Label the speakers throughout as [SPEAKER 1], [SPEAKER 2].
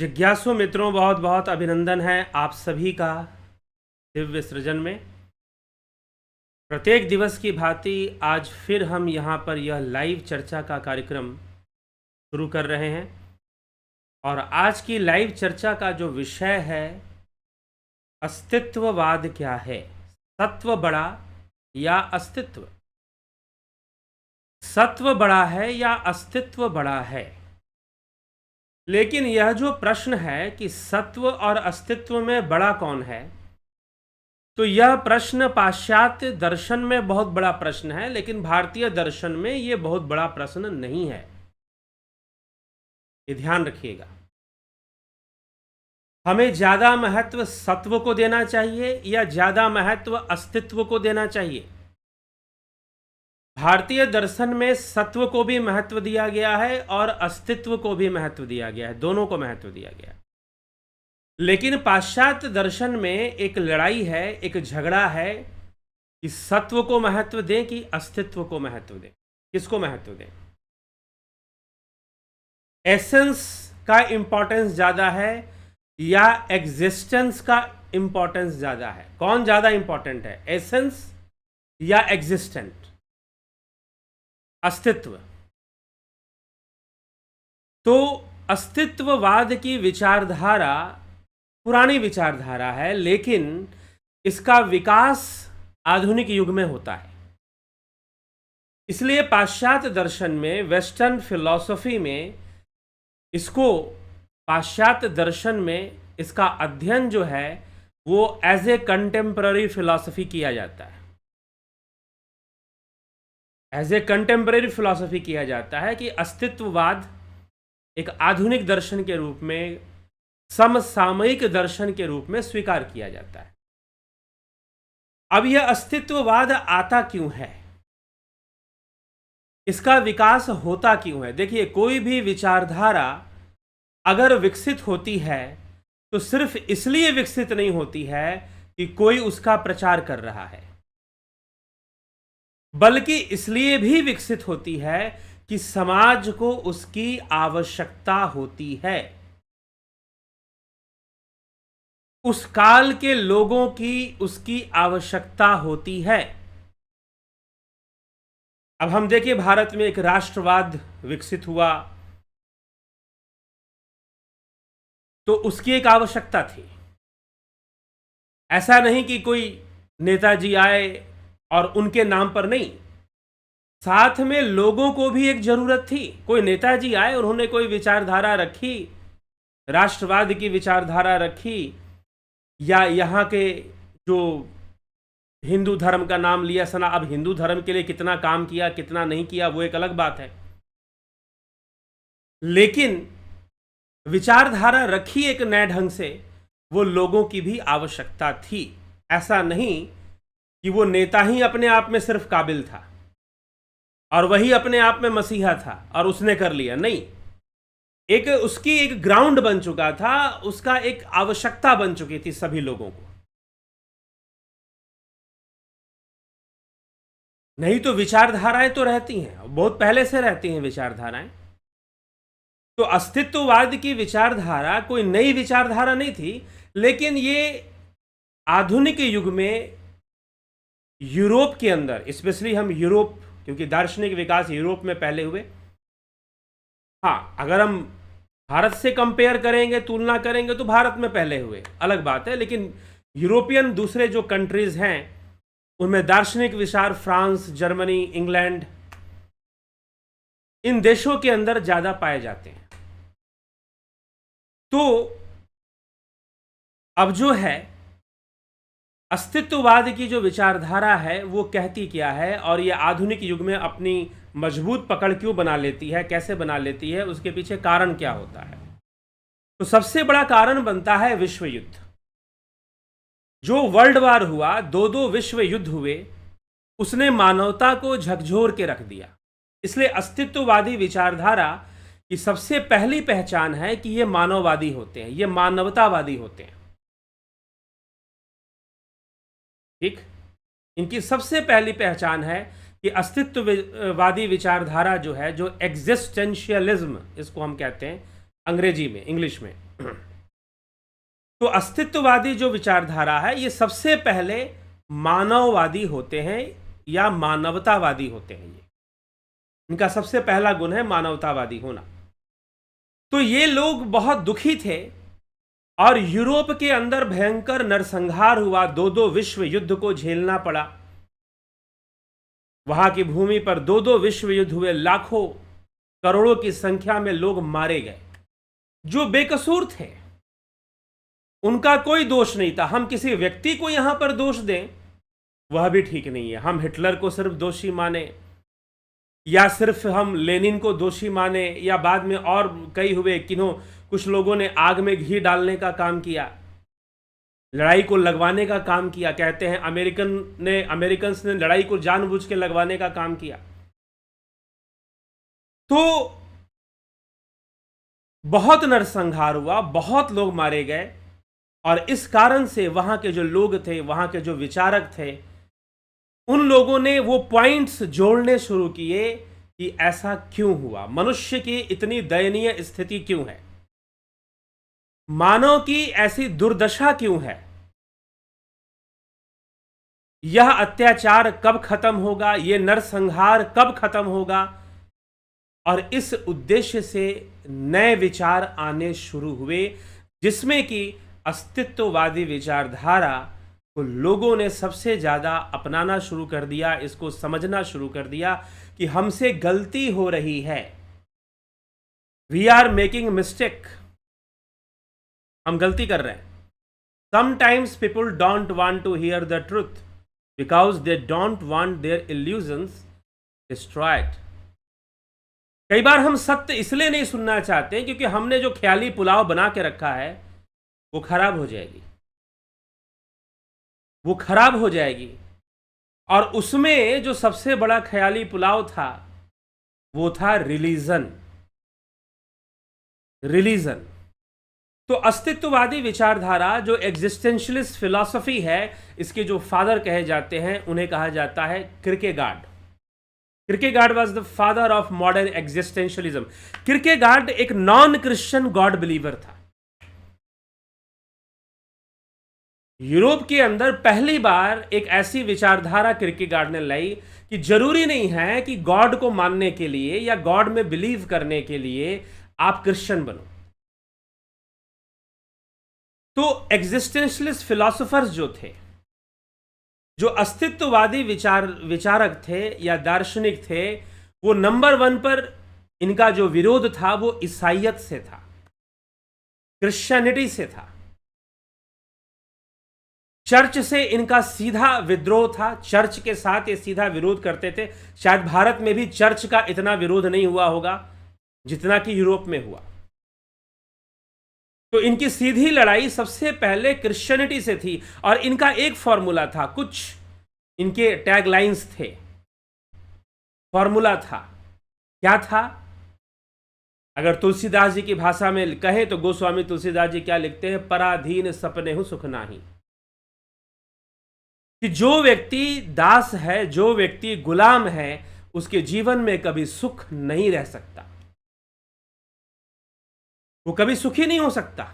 [SPEAKER 1] जिज्ञासु मित्रों, बहुत बहुत अभिनंदन है आप सभी का दिव्य सृजन में। प्रत्येक दिवस की भांति आज फिर हम यहाँ पर यह लाइव चर्चा का कार्यक्रम शुरू कर रहे हैं और आज की लाइव चर्चा का जो विषय है, अस्तित्ववाद क्या है। सत्व बड़ा या अस्तित्व, सत्व बड़ा है या अस्तित्व बड़ा है। लेकिन यह जो प्रश्न है कि सत्व और अस्तित्व में बड़ा कौन है, तो यह प्रश्न पाश्चात्य दर्शन में बहुत बड़ा प्रश्न है, लेकिन भारतीय दर्शन में यह बहुत बड़ा प्रश्न नहीं है। ये ध्यान रखिएगा। हमें ज्यादा महत्व सत्व को देना चाहिए या ज्यादा महत्व अस्तित्व को देना चाहिए। भारतीय दर्शन में सत्व को भी महत्व दिया गया है और अस्तित्व को भी महत्व दिया गया है, दोनों को महत्व दिया गया है। लेकिन पाश्चात्य दर्शन में एक लड़ाई है, एक झगड़ा है कि सत्व को महत्व दें कि अस्तित्व को महत्व दें। किसको महत्व दें? एसेंस का इंपॉर्टेंस ज्यादा है या एग्जिस्टेंस का इंपॉर्टेंस ज्यादा है? कौन ज्यादा इंपॉर्टेंट है, एसेंस या एग्जिस्टेंट, अस्तित्व? तो अस्तित्ववाद की विचारधारा पुरानी विचारधारा है, लेकिन इसका विकास आधुनिक युग में होता है। इसलिए पाश्चात्य दर्शन में, वेस्टर्न फिलॉसफी में, इसको पाश्चात्य दर्शन में इसका अध्ययन जो है वो एज ए कंटेम्पररी फिलॉसफी किया जाता है। एज ए कंटेम्पररी फिलॉसफी किया जाता है कि अस्तित्ववाद एक आधुनिक दर्शन के रूप में, समसामयिक दर्शन के रूप में स्वीकार किया जाता है। अब यह अस्तित्ववाद आता क्यों है, इसका विकास होता क्यों है? देखिए, कोई भी विचारधारा अगर विकसित होती है तो सिर्फ इसलिए विकसित नहीं होती है कि कोई उसका प्रचार कर रहा है, बल्कि इसलिए भी विकसित होती है कि समाज को उसकी आवश्यकता होती है। उस काल के लोगों की उसकी आवश्यकता होती है। अब हम देखिए, भारत में एक राष्ट्रवाद विकसित हुआ तो उसकी एक आवश्यकता थी। ऐसा नहीं कि कोई नेताजी आए और उनके नाम पर नहीं, साथ में लोगों को भी एक जरूरत थी। कोई नेताजी आए, उन्होंने कोई विचारधारा रखी, राष्ट्रवाद की विचारधारा रखी, या यहाँ के जो हिंदू धर्म का नाम लिया सना, अब हिंदू धर्म के लिए कितना काम किया कितना नहीं किया वो एक अलग बात है, लेकिन विचारधारा रखी एक नए ढंग से, वो लोगों की भी आवश्यकता थी। ऐसा नहीं कि वो नेता ही अपने आप में सिर्फ काबिल था और वही अपने आप में मसीहा था और उसने कर लिया, नहीं। एक उसकी एक ग्राउंड बन चुका था, उसका एक आवश्यकता बन चुकी थी सभी लोगों को। नहीं तो विचारधाराएं तो रहती हैं, बहुत पहले से रहती हैं विचारधाराएं। तो अस्तित्ववाद की विचारधारा कोई नई विचारधारा नहीं थी, लेकिन ये आधुनिक युग में यूरोप के अंदर, स्पेशली हम यूरोप, क्योंकि दार्शनिक विकास यूरोप में पहले हुए। हाँ, अगर हम भारत से कंपेयर करेंगे, तुलना करेंगे, तो भारत में पहले हुए, अलग बात है। लेकिन यूरोपियन दूसरे जो कंट्रीज हैं उनमें दार्शनिक विचार फ्रांस, जर्मनी, इंग्लैंड, इन देशों के अंदर ज्यादा पाए जाते हैं। तो अब जो है अस्तित्ववाद की जो विचारधारा है वो कहती क्या है, और ये आधुनिक युग में अपनी मजबूत पकड़ क्यों बना लेती है, कैसे बना लेती है, उसके पीछे कारण क्या होता है? तो सबसे बड़ा कारण बनता है विश्व युद्ध। जो वर्ल्ड वार हुआ, दो विश्व युद्ध हुए, उसने मानवता को झकझोर के रख दिया। इसलिए अस्तित्ववादी विचारधारा की सबसे पहली पहचान है कि ये मानववादी होते हैं, ये मानवतावादी होते हैं। ठीक, इनकी सबसे पहली पहचान है कि अस्तित्ववादी विचारधारा जो है, जो एग्जिस्टेंशियलिज्म इसको हम कहते हैं, अंग्रेजी में, इंग्लिश में। तो अस्तित्ववादी जो विचारधारा है ये सबसे पहले मानववादी होते हैं या मानवतावादी होते हैं। ये इनका सबसे पहला गुण है मानवतावादी होना। तो ये लोग बहुत दुखी थे और यूरोप के अंदर भयंकर नरसंहार हुआ, दो दो विश्व युद्ध को झेलना पड़ा। वहां की भूमि पर दो दो विश्व युद्ध हुए, लाखों करोड़ों की संख्या में लोग मारे गए जो बेकसूर थे, उनका कोई दोष नहीं था। हम किसी व्यक्ति को यहां पर दोष दें वह भी ठीक नहीं है। हम हिटलर को सिर्फ दोषी माने या सिर्फ हम लेनिन को दोषी माने, या बाद में और कई हुए, कुछ लोगों ने आग में घी डालने का काम किया, लड़ाई को लगवाने का काम किया। कहते हैं अमेरिकन्स ने लड़ाई को जानबूझ के लगवाने का काम किया। तो बहुत नरसंहार हुआ, बहुत लोग मारे गए, और इस कारण से वहां के जो लोग थे, वहां के जो विचारक थे, उन लोगों ने वो पॉइंट्स जोड़ने शुरू किए कि ऐसा क्यों हुआ, मनुष्य की इतनी दयनीय स्थिति क्यों है, मानव की ऐसी दुर्दशा क्यों है, यह अत्याचार कब खत्म होगा, यह नरसंहार कब खत्म होगा। और इस उद्देश्य से नए विचार आने शुरू हुए, जिसमें कि अस्तित्ववादी विचारधारा को लोगों ने सबसे ज्यादा अपनाना शुरू कर दिया, इसको समझना शुरू कर दिया कि हमसे गलती हो रही है, वी आर मेकिंग मिस्टेक, हम गलती कर रहे हैं। Sometimes people don't want to hear the truth because they don't want their illusions destroyed. कई बार हम सत्य इसलिए नहीं सुनना चाहते क्योंकि हमने जो ख्याली पुलाव बना के रखा है वो खराब हो जाएगी, वो खराब हो जाएगी। और उसमें जो सबसे बड़ा ख्याली पुलाव था वो था रिलीजन। तो अस्तित्ववादी विचारधारा जो एग्जिस्टेंशलिस्ट फिलॉसफी है, इसके जो फादर कहे जाते हैं उन्हें कहा जाता है Kierkegaard. Kierkegaard was the father of modern existentialism. Kierkegaard एक नॉन क्रिश्चियन गॉड बिलीवर था। यूरोप के अंदर पहली बार एक ऐसी विचारधारा किर्केगार्ड ने लाई कि जरूरी नहीं है कि गॉड को मानने के लिए या गॉड में बिलीव करने के लिए आप क्रिश्चियन बनो। तो एग्जिस्टेंशलिस्ट फिलोसोफर्स जो थे, जो अस्तित्ववादी विचारक थे या दार्शनिक थे, वो नंबर 1 पर इनका जो विरोध था वो ईसाइयत से था, क्रिश्चियनिटी से था। चर्च से इनका सीधा विद्रोह था, चर्च के साथ ये सीधा विरोध करते थे। शायद भारत में भी चर्च का इतना विरोध नहीं हुआ होगा जितना कि यूरोप में हुआ। तो इनकी सीधी लड़ाई सबसे पहले क्रिश्चियनिटी से थी, और इनका एक फॉर्मूला था, कुछ इनके टैगलाइंस थे, फॉर्मूला था। क्या था? अगर तुलसीदास जी की भाषा में कहें तो गोस्वामी तुलसीदास जी क्या लिखते हैं? पराधीन सपने हूं सुख नाही। कि जो व्यक्ति दास है, जो व्यक्ति गुलाम है, उसके जीवन में कभी सुख नहीं रह सकता, वो कभी सुखी नहीं हो सकता।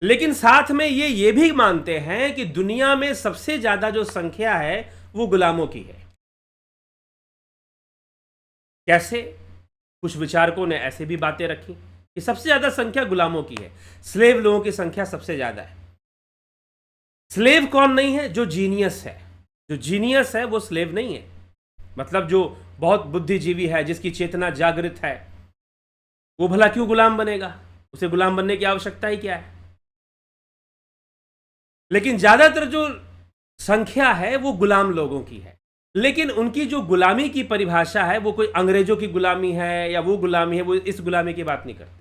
[SPEAKER 1] लेकिन साथ में ये भी मानते हैं कि दुनिया में सबसे ज्यादा जो संख्या है वो गुलामों की है। कैसे? कुछ विचारकों ने ऐसे भी बातें रखी कि सबसे ज्यादा संख्या गुलामों की है, स्लेव लोगों की संख्या सबसे ज्यादा है। स्लेव कौन नहीं है? जो जीनियस है। जो जीनियस है वो स्लेव नहीं है। मतलब जो बहुत बुद्धिजीवी है, जिसकी चेतना जागृत है, वो भला क्यों गुलाम बनेगा? उसे गुलाम बनने की आवश्यकता ही क्या है? लेकिन ज्यादातर जो संख्या है वो गुलाम लोगों की है। लेकिन उनकी जो गुलामी की परिभाषा है वो कोई अंग्रेजों की गुलामी है या वो गुलामी है, वो इस गुलामी की बात नहीं करते।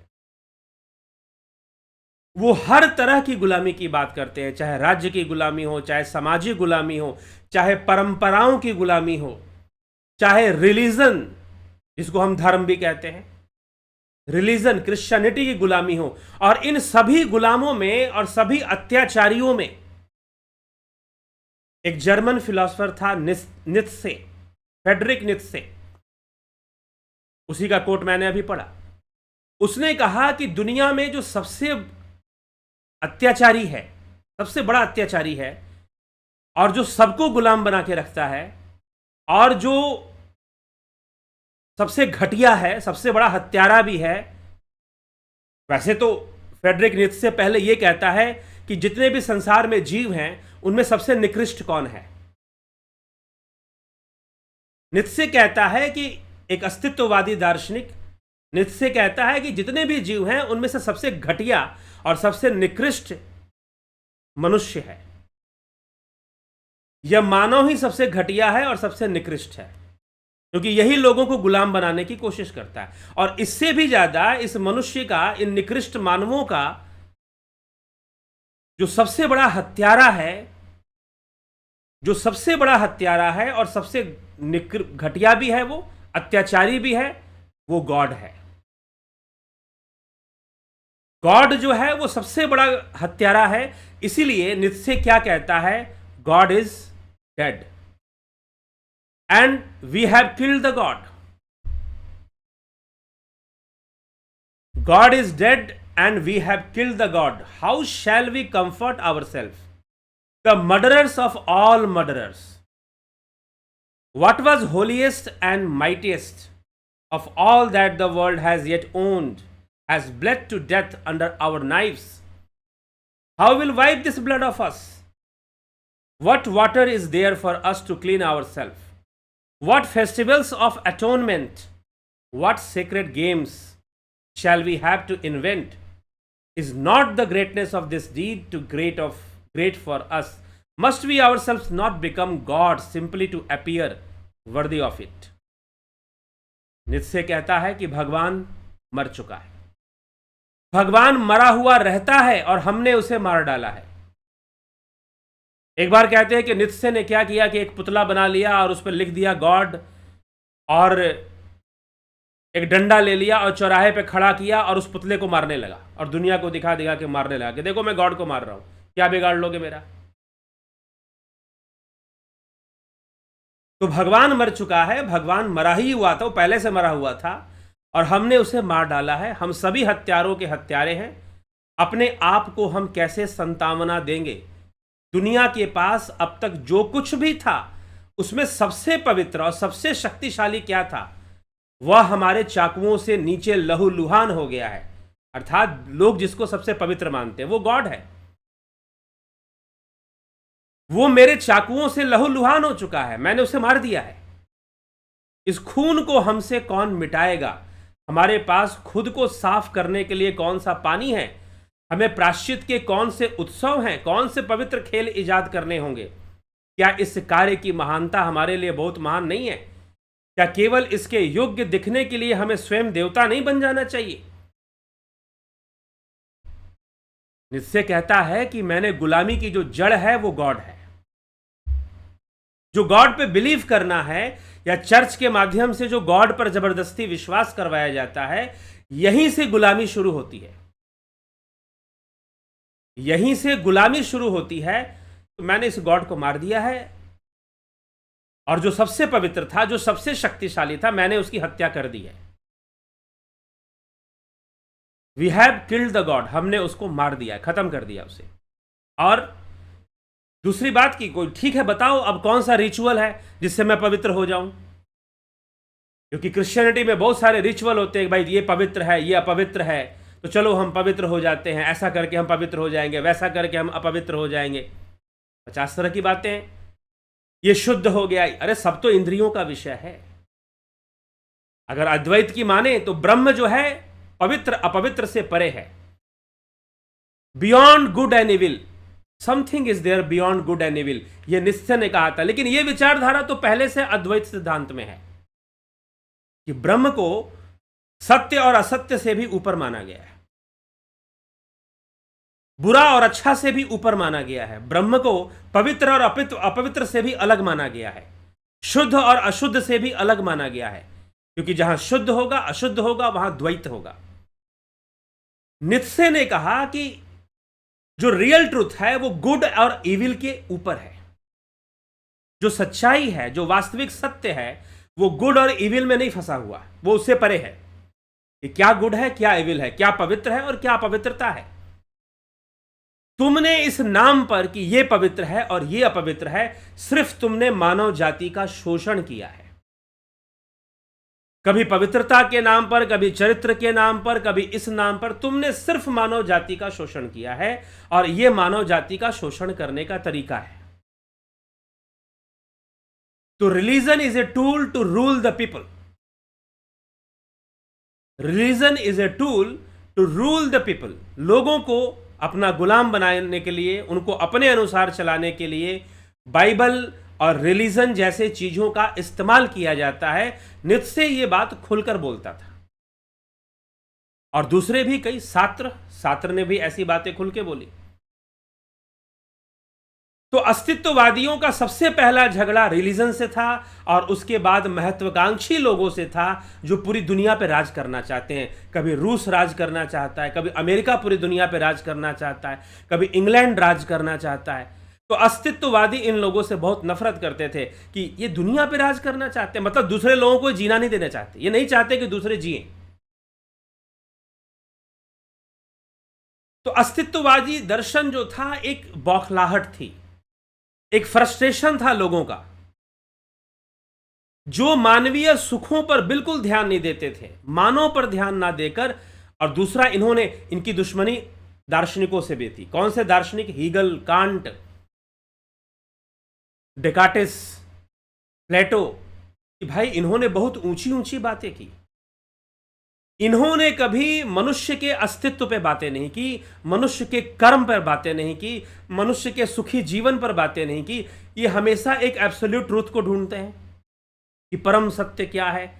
[SPEAKER 1] वो हर तरह की गुलामी की बात करते हैं, चाहे राज्य की गुलामी हो, चाहे सामाजिक गुलामी हो, चाहे परंपराओं की गुलामी हो, चाहे रिलीजन, जिसको हम धर्म भी कहते हैं, रिलीजन क्रिश्चियनिटी की गुलामी हो। और इन सभी गुलामों में और सभी अत्याचारियों में एक जर्मन फिलोसोफर था नीत्शे, फ्रेडरिक नीत्शे। उसी का कोट मैंने अभी पढ़ा। उसने कहा कि दुनिया में जो सबसे अत्याचारी है, सबसे बड़ा अत्याचारी है, और जो सबको गुलाम बना के रखता है, और जो सबसे घटिया है, सबसे बड़ा हत्यारा भी है। वैसे तो फ्रेडरिक नीत्शे पहले यह कहता है कि जितने भी संसार में जीव हैं उनमें सबसे निकृष्ट कौन है। नीत्शे कहता है कि एक अस्तित्ववादी दार्शनिक नीत्शे कहता है कि जितने भी जीव हैं उनमें से सबसे घटिया और सबसे निकृष्ट मनुष्य है। यह मानव ही सबसे घटिया है और सबसे निकृष्ट है, क्योंकि यही लोगों को गुलाम बनाने की कोशिश करता है। और इससे भी ज्यादा इस मनुष्य का, इन निकृष्ट मानवों का जो सबसे बड़ा हत्यारा है, जो सबसे बड़ा हत्यारा है और सबसे घटिया भी है, वो अत्याचारी भी है, वो गॉड है। गॉड जो है वो सबसे बड़ा हत्यारा है। इसीलिए नीत्शे क्या कहता है, God is dead and we have killed the God. God is dead and we have killed the God, how shall we comfort our self, the murderers of all murderers. What was holiest and mightiest of all that the world has yet owned has bled to death under our knives. How will wipe this blood of us? What water is there for us to clean ourselves? What festivals of atonement, what sacred games shall we have to invent? Is not the greatness of this deed too great for us? Must we ourselves not become gods simply to appear worthy of it? Nietzsche कहता है कि भगवान मर चुका है, भगवान मरा हुआ रहता है और हमने उसे मार डाला है। एक बार कहते हैं कि नीत्शे ने क्या किया कि एक पुतला बना लिया और उस पर लिख दिया गॉड, और एक डंडा ले लिया और चौराहे पे खड़ा किया और उस पुतले को मारने लगा और दुनिया को दिखा दिखा के मारने लगा कि देखो मैं गॉड को मार रहा हूं, क्या बिगाड़ लोगे मेरा। तो भगवान मर चुका है, भगवान मरा ही हुआ था, वो पहले से मरा हुआ था और हमने उसे मार डाला है। हम सभी हत्यारों के हत्यारे हैं। अपने आप को हम कैसे संतावना देंगे? दुनिया के पास अब तक जो कुछ भी था उसमें सबसे पवित्र और सबसे शक्तिशाली क्या था? वह हमारे चाकुओं से नीचे लहूलुहान हो गया है। अर्थात लोग जिसको सबसे पवित्र मानते हैं वो गॉड है। वो मेरे चाकुओं से लहूलुहान हो चुका है, मैंने उसे मार दिया है। इस खून को हमसे कौन मिटाएगा? हमारे पास खुद को साफ करने के लिए कौन सा पानी है? हमें प्रायश्चित के कौन से उत्सव हैं? कौन से पवित्र खेल इजाद करने होंगे? क्या इस कार्य की महानता हमारे लिए बहुत महान नहीं है? क्या केवल इसके योग्य दिखने के लिए हमें स्वयं देवता नहीं बन जाना चाहिए? नीत्शे कहता है कि मैंने गुलामी की जो जड़ है वो गॉड है। जो गॉड पे बिलीव करना है या चर्च के माध्यम से जो गॉड पर जबरदस्ती विश्वास करवाया जाता है, यहीं से गुलामी शुरू होती है। यहीं से गुलामी शुरू होती है। तो मैंने इस गॉड को मार दिया है और जो सबसे पवित्र था, जो सबसे शक्तिशाली था, मैंने उसकी हत्या कर दी है। We have killed the God, हमने उसको मार दिया, खत्म कर दिया उसे। और दूसरी बात की कोई ठीक है बताओ अब कौन सा रिचुअल है जिससे मैं पवित्र हो जाऊं? क्योंकि क्रिश्चियनिटी में बहुत सारे रिचुअल होते हैं, भाई ये पवित्र है, ये अपवित्र है, तो चलो हम पवित्र हो जाते हैं, ऐसा करके हम पवित्र हो जाएंगे, वैसा करके हम अपवित्र हो जाएंगे। 50 तरह की बातें हैं। ये शुद्ध हो गया, अरे सब तो इंद्रियों का विषय है। अगर अद्वैत की माने तो ब्रह्म जो है पवित्र अपवित्र से परे है। Beyond good and evil, something is there beyond good and evil, ये नीत्शे ने कहा था। लेकिन यह विचारधारा तो पहले से अद्वैत सिद्धांत में है कि ब्रह्म को सत्य और असत्य से भी ऊपर माना गया है, बुरा और अच्छा से भी ऊपर माना गया है। ब्रह्म को पवित्र और अपवित्र से भी अलग माना गया है, शुद्ध और अशुद्ध से भी अलग माना गया है, क्योंकि जहां शुद्ध होगा अशुद्ध होगा वहां द्वैत होगा। नीत्शे ने कहा कि जो रियल ट्रूथ है वो गुड और इविल के ऊपर है। जो सच्चाई है, जो वास्तविक सत्य है, वो गुड और इविल में नहीं फंसा हुआ, वो उससे परे है। कि क्या गुड है, क्या एविल है, क्या पवित्र है और क्या अपवित्रता है। तुमने इस नाम पर कि यह पवित्र है और यह अपवित्र है, सिर्फ तुमने मानव जाति का शोषण किया है। कभी पवित्रता के नाम पर, कभी चरित्र के नाम पर, कभी इस नाम पर तुमने सिर्फ मानव जाति का शोषण किया है, और यह मानव जाति का शोषण करने का तरीका है। तो religion is a tool to rule the people. Religion is a tool to rule the people. लोगों को अपना गुलाम बनाने के लिए, उनको अपने अनुसार चलाने के लिए बाइबल और रिलीजन जैसे चीजों का इस्तेमाल किया जाता है। नीत्शे ये बात खुलकर बोलता था, और दूसरे भी कई सात्र ने भी ऐसी बातें खुल के बोली। तो अस्तित्ववादियों का सबसे पहला झगड़ा रिलीजन से था, और उसके बाद महत्वाकांक्षी लोगों से था जो पूरी दुनिया पे राज करना चाहते हैं। कभी रूस राज करना चाहता है, कभी अमेरिका पूरी दुनिया पे राज करना चाहता है, कभी इंग्लैंड राज करना चाहता है। तो अस्तित्ववादी इन लोगों से बहुत नफरत करते थे कि ये दुनिया पे राज करना चाहते हैं, मतलब दूसरे लोगों को जीना नहीं देना चाहते, ये नहीं चाहते कि दूसरे जिए। तो अस्तित्ववादी दर्शन जो था एक बौखलाहट थी, एक फ्रस्ट्रेशन था लोगों का, जो मानवीय सुखों पर बिल्कुल ध्यान नहीं देते थे, मानव पर ध्यान ना देकर। और दूसरा, इन्होंने इनकी दुश्मनी दार्शनिकों से भी थी। कौन से दार्शनिक? हीगल, कांट, डेकार्टेस, प्लेटो। कि भाई इन्होंने बहुत ऊंची ऊंची बातें की, इन्होंने कभी मनुष्य के अस्तित्व पे बातें नहीं की, मनुष्य के कर्म पर बातें नहीं की, मनुष्य के सुखी जीवन पर बातें नहीं की। ये हमेशा एक एब्सोल्यूट ट्रूथ को ढूंढते हैं कि परम सत्य क्या है।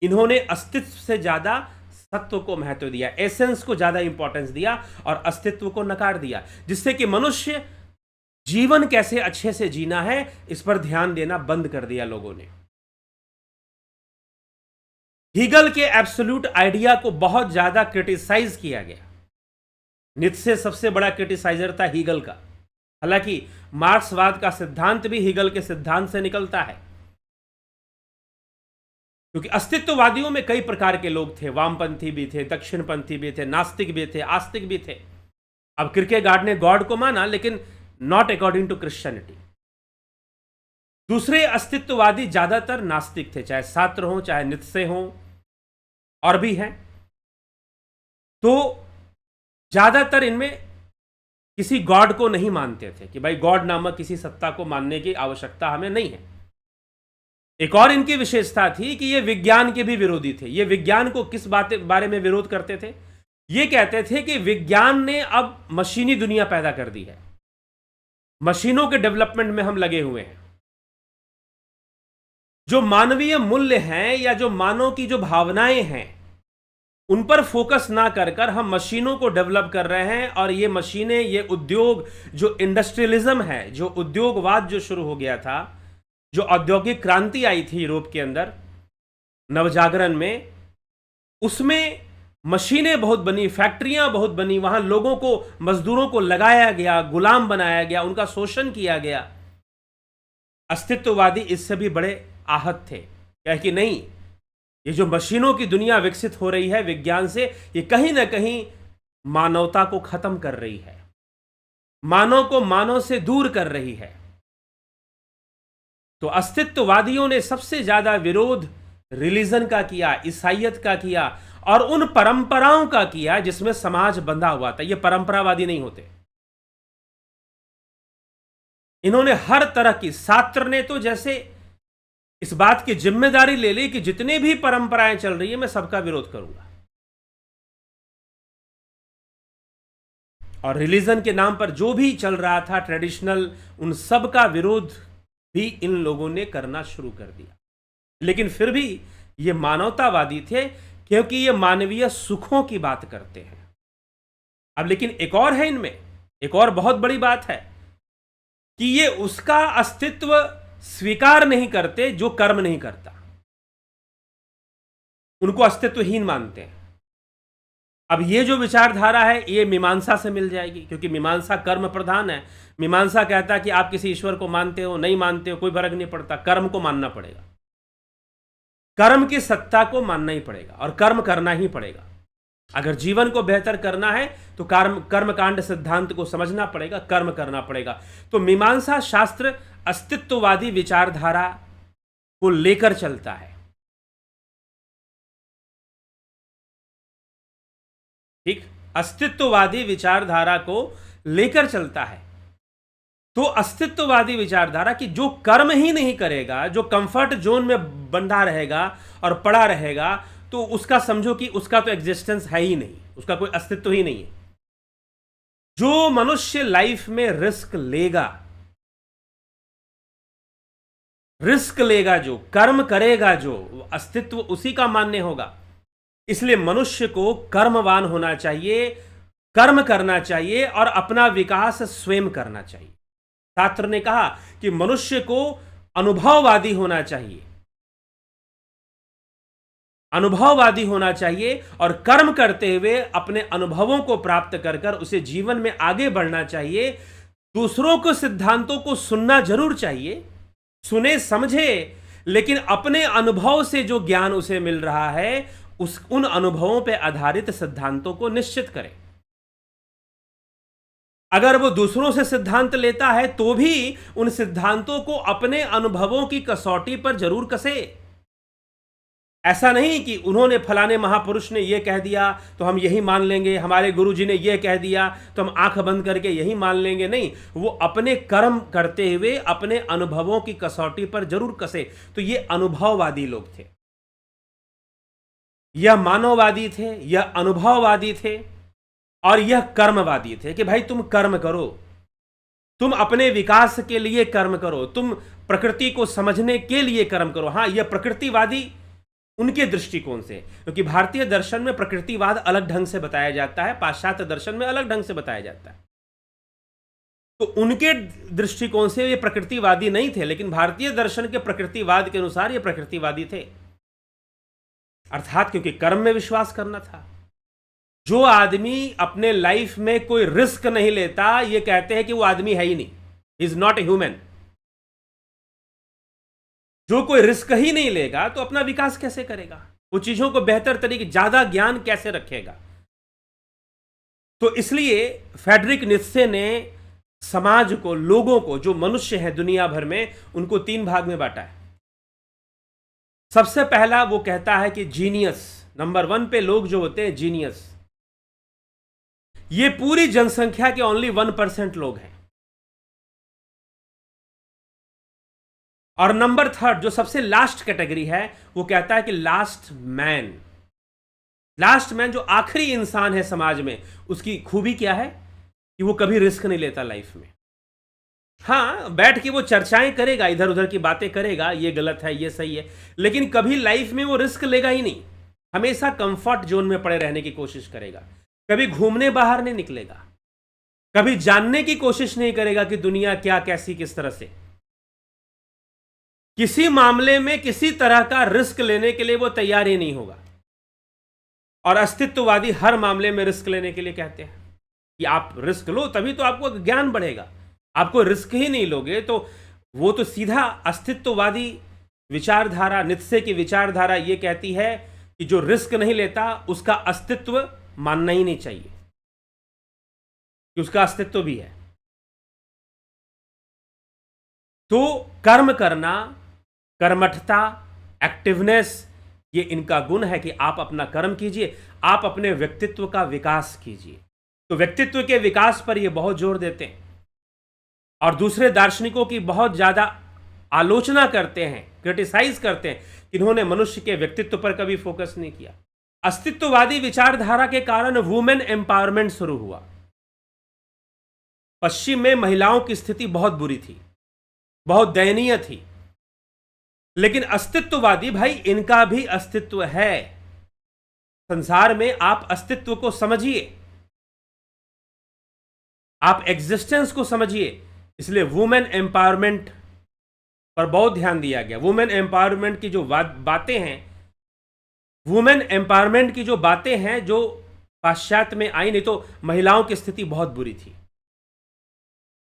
[SPEAKER 1] इन्होंने अस्तित्व से ज्यादा सत्व को महत्व दिया, एसेंस को ज्यादा इंपॉर्टेंस दिया, और अस्तित्व को नकार दिया, जिससे कि मनुष्य जीवन कैसे अच्छे से जीना है इस पर ध्यान देना बंद कर दिया लोगों ने। हीगल के एब्सोल्यूट आइडिया को बहुत ज्यादा क्रिटिसाइज किया गया। नीत्शे सबसे बड़ा क्रिटिसाइजर था हीगल का। हालांकि मार्क्सवाद का सिद्धांत भी हीगल के सिद्धांत से निकलता है, क्योंकि अस्तित्ववादियों में कई प्रकार के लोग थे। वामपंथी भी थे, दक्षिणपंथी भी थे, नास्तिक भी थे, आस्तिक भी थे। अब किरकेगार्ड ने गॉड को माना, लेकिन नॉट अकॉर्डिंग टू क्रिश्चियनिटी। दूसरे अस्तित्ववादी ज्यादातर नास्तिक थे, चाहे सात्र हो, चाहे नीत्शे हो, और भी हैं। तो ज्यादातर इनमें किसी गॉड को नहीं मानते थे कि भाई गॉड नामक किसी सत्ता को मानने की आवश्यकता हमें नहीं है। एक और इनकी विशेषता थी कि ये विज्ञान के भी विरोधी थे। ये विज्ञान को किस बारे में विरोध करते थे? ये कहते थे कि विज्ञान ने अब मशीनी दुनिया पैदा कर दी है, मशीनों के डेवलपमेंट में हम लगे हुए हैं। जो मानवीय मूल्य हैं या जो मानव की जो भावनाएं हैं, उन पर फोकस ना कर हम मशीनों को डेवलप कर रहे हैं। और ये मशीनें, ये उद्योग, जो इंडस्ट्रियलिज्म है, जो उद्योगवाद जो शुरू हो गया था, जो औद्योगिक क्रांति आई थी यूरोप के अंदर नवजागरण में, उसमें मशीनें बहुत बनी, फैक्ट्रियां बहुत बनी, वहां लोगों को, मजदूरों को लगाया गया, गुलाम बनाया गया, उनका शोषण किया गया। अस्तित्ववादी इससे भी बड़े आहत थे, क्या कि नहीं, ये जो मशीनों की दुनिया विकसित हो रही है विज्ञान से, ये कहीं ना कहीं मानवता को खत्म कर रही है, मानव को मानव से दूर कर रही है। तो अस्तित्ववादियों ने सबसे ज्यादा विरोध रिलीजन का किया, ईसाइयत का किया, और उन परंपराओं का किया जिसमें समाज बंधा हुआ था। ये परंपरावादी नहीं होते। इन्होंने हर तरह की, सात्र ने तो जैसे इस बात की जिम्मेदारी ले ली कि जितने भी परंपराएं चल रही है मैं सबका विरोध करूंगा, और रिलीजन के नाम पर जो भी चल रहा था ट्रेडिशनल, उन सब का विरोध भी इन लोगों ने करना शुरू कर दिया। लेकिन फिर भी ये मानवतावादी थे, क्योंकि ये मानवीय सुखों की बात करते हैं। अब लेकिन एक और है इनमें, एक और बहुत बड़ी बात है कि ये उसका अस्तित्व स्वीकार नहीं करते जो कर्म नहीं करता, उनको अस्तित्वहीन मानते हैं। अब ये जो विचारधारा है ये मीमांसा से मिल जाएगी, क्योंकि मीमांसा कर्म प्रधान है। मीमांसा कहता है कि आप किसी ईश्वर को मानते हो, नहीं मानते हो, कोई फर्क नहीं पड़ता, कर्म को मानना पड़ेगा। कर्म की सत्ता को मानना ही पड़ेगा और कर्म करना ही पड़ेगा। अगर जीवन को बेहतर करना है तो कर्मकांड सिद्धांत को समझना पड़ेगा, कर्म करना पड़ेगा। तो मीमांसा शास्त्र अस्तित्ववादी विचारधारा को लेकर चलता है। ठीक, अस्तित्ववादी विचारधारा को लेकर चलता है। तो अस्तित्ववादी विचारधारा कि जो कर्म ही नहीं करेगा, जो कंफर्ट जोन में बंधा रहेगा और पड़ा रहेगा, तो उसका समझो कि उसका तो एग्जिस्टेंस है ही नहीं, उसका कोई अस्तित्व ही नहीं है। जो मनुष्य लाइफ में रिस्क लेगा, जो कर्म करेगा, जो अस्तित्व उसी का मान्य होगा। इसलिए मनुष्य को कर्मवान होना चाहिए, कर्म करना चाहिए और अपना विकास स्वयं करना चाहिए। छात्र ने कहा कि मनुष्य को अनुभववादी होना चाहिए, अनुभववादी होना चाहिए और कर्म करते हुए अपने अनुभवों को प्राप्त कर कर उसे जीवन में आगे बढ़ना चाहिए। दूसरों को सिद्धांतों को सुनना जरूर चाहिए, सुने समझे, लेकिन अपने अनुभव से जो ज्ञान उसे मिल रहा है उन अनुभवों पर आधारित सिद्धांतों को निश्चित करें। अगर वो दूसरों से सिद्धांत लेता है तो भी उन सिद्धांतों को अपने अनुभवों की कसौटी पर जरूर कसे। ऐसा नहीं कि उन्होंने फलाने महापुरुष ने यह कह दिया तो हम यही मान लेंगे, हमारे गुरुजी ने यह कह दिया तो हम आंख बंद करके यही मान लेंगे। नहीं, वो अपने कर्म करते हुए अपने अनुभवों की कसौटी पर जरूर कसे। तो ये अनुभववादी लोग थे, यह मानववादी थे, यह अनुभववादी थे और यह कर्मवादी थे कि भाई तुम कर्म करो, तुम अपने विकास के लिए कर्म करो, तुम प्रकृति को समझने के लिए कर्म करो। हां, यह प्रकृतिवादी उनके दृष्टिकोण से, क्योंकि भारतीय दर्शन में प्रकृतिवाद अलग ढंग से बताया जाता है, पाश्चात्य दर्शन में अलग ढंग से बताया जाता है। तो उनके दृष्टिकोण से ये प्रकृतिवादी नहीं थे, लेकिन भारतीय दर्शन के प्रकृतिवाद के अनुसार ये प्रकृतिवादी थे। अर्थात क्योंकि कर्म में विश्वास करना था। जो आदमी अपने लाइफ में कोई रिस्क नहीं लेता, ये कहते हैं कि वो आदमी है ही नहीं, इज नॉट ए ह्यूमन। जो कोई रिस्क ही नहीं लेगा तो अपना विकास कैसे करेगा, वो चीजों को बेहतर तरीके, ज्यादा ज्ञान कैसे रखेगा। तो इसलिए फ्रेडरिक नीत्शे ने समाज को, लोगों को, जो मनुष्य है दुनिया भर में, उनको 3 भाग में बांटा है। सबसे पहला वो कहता है कि जीनियस, नंबर 1 पे लोग जो होते हैं जीनियस, ये पूरी जनसंख्या के ओनली 1% लोग हैं। और नंबर 3 जो सबसे लास्ट कैटेगरी है, वो कहता है कि लास्ट मैन, जो आखिरी इंसान है समाज में, उसकी खूबी क्या है कि वो कभी रिस्क नहीं लेता लाइफ में। हां, बैठ के वो चर्चाएं करेगा, इधर उधर की बातें करेगा, ये गलत है, ये सही है, लेकिन कभी लाइफ में वो रिस्क लेगा ही नहीं। हमेशा कंफर्ट जोन में पड़े रहने की कोशिश करेगा, कभी घूमने बाहर नहीं निकलेगा, कभी जानने की कोशिश नहीं करेगा कि दुनिया क्या, कैसी, किस तरह से। किसी मामले में किसी तरह का रिस्क लेने के लिए वो तैयार ही नहीं होगा। और अस्तित्ववादी हर मामले में रिस्क लेने के लिए कहते हैं कि आप रिस्क लो, तभी तो आपको ज्ञान बढ़ेगा। आपको रिस्क ही नहीं लोगे तो वो तो सीधा अस्तित्ववादी विचारधारा, नीत्शे की विचारधारा ये कहती है कि जो रिस्क नहीं लेता उसका अस्तित्व मानना ही नहीं चाहिए कि उसका अस्तित्व भी है। तो कर्म करना, कर्मठता, एक्टिवनेस, ये इनका गुण है कि आप अपना कर्म कीजिए, आप अपने व्यक्तित्व का विकास कीजिए। तो व्यक्तित्व के विकास पर ये बहुत जोर देते हैं और दूसरे दार्शनिकों की बहुत ज्यादा आलोचना करते हैं, क्रिटिसाइज करते हैं कि इन्होंने मनुष्य के व्यक्तित्व पर कभी फोकस नहीं किया। अस्तित्ववादी विचारधारा के कारण वुमेन एम्पावरमेंट शुरू हुआ। पश्चिम में महिलाओं की स्थिति बहुत बुरी थी, बहुत दयनीय थी, लेकिन अस्तित्ववादी, भाई इनका भी अस्तित्व है संसार में, आप अस्तित्व को समझिए, आप एग्जिस्टेंस को समझिए। इसलिए वुमेन एम्पावरमेंट पर बहुत ध्यान दिया गया। वुमेन एम्पावरमेंट की जो बातें हैं, वुमेन एम्पावरमेंट की जो बातें हैं जो पाश्चात्य में आई, नहीं तो महिलाओं की स्थिति बहुत बुरी थी,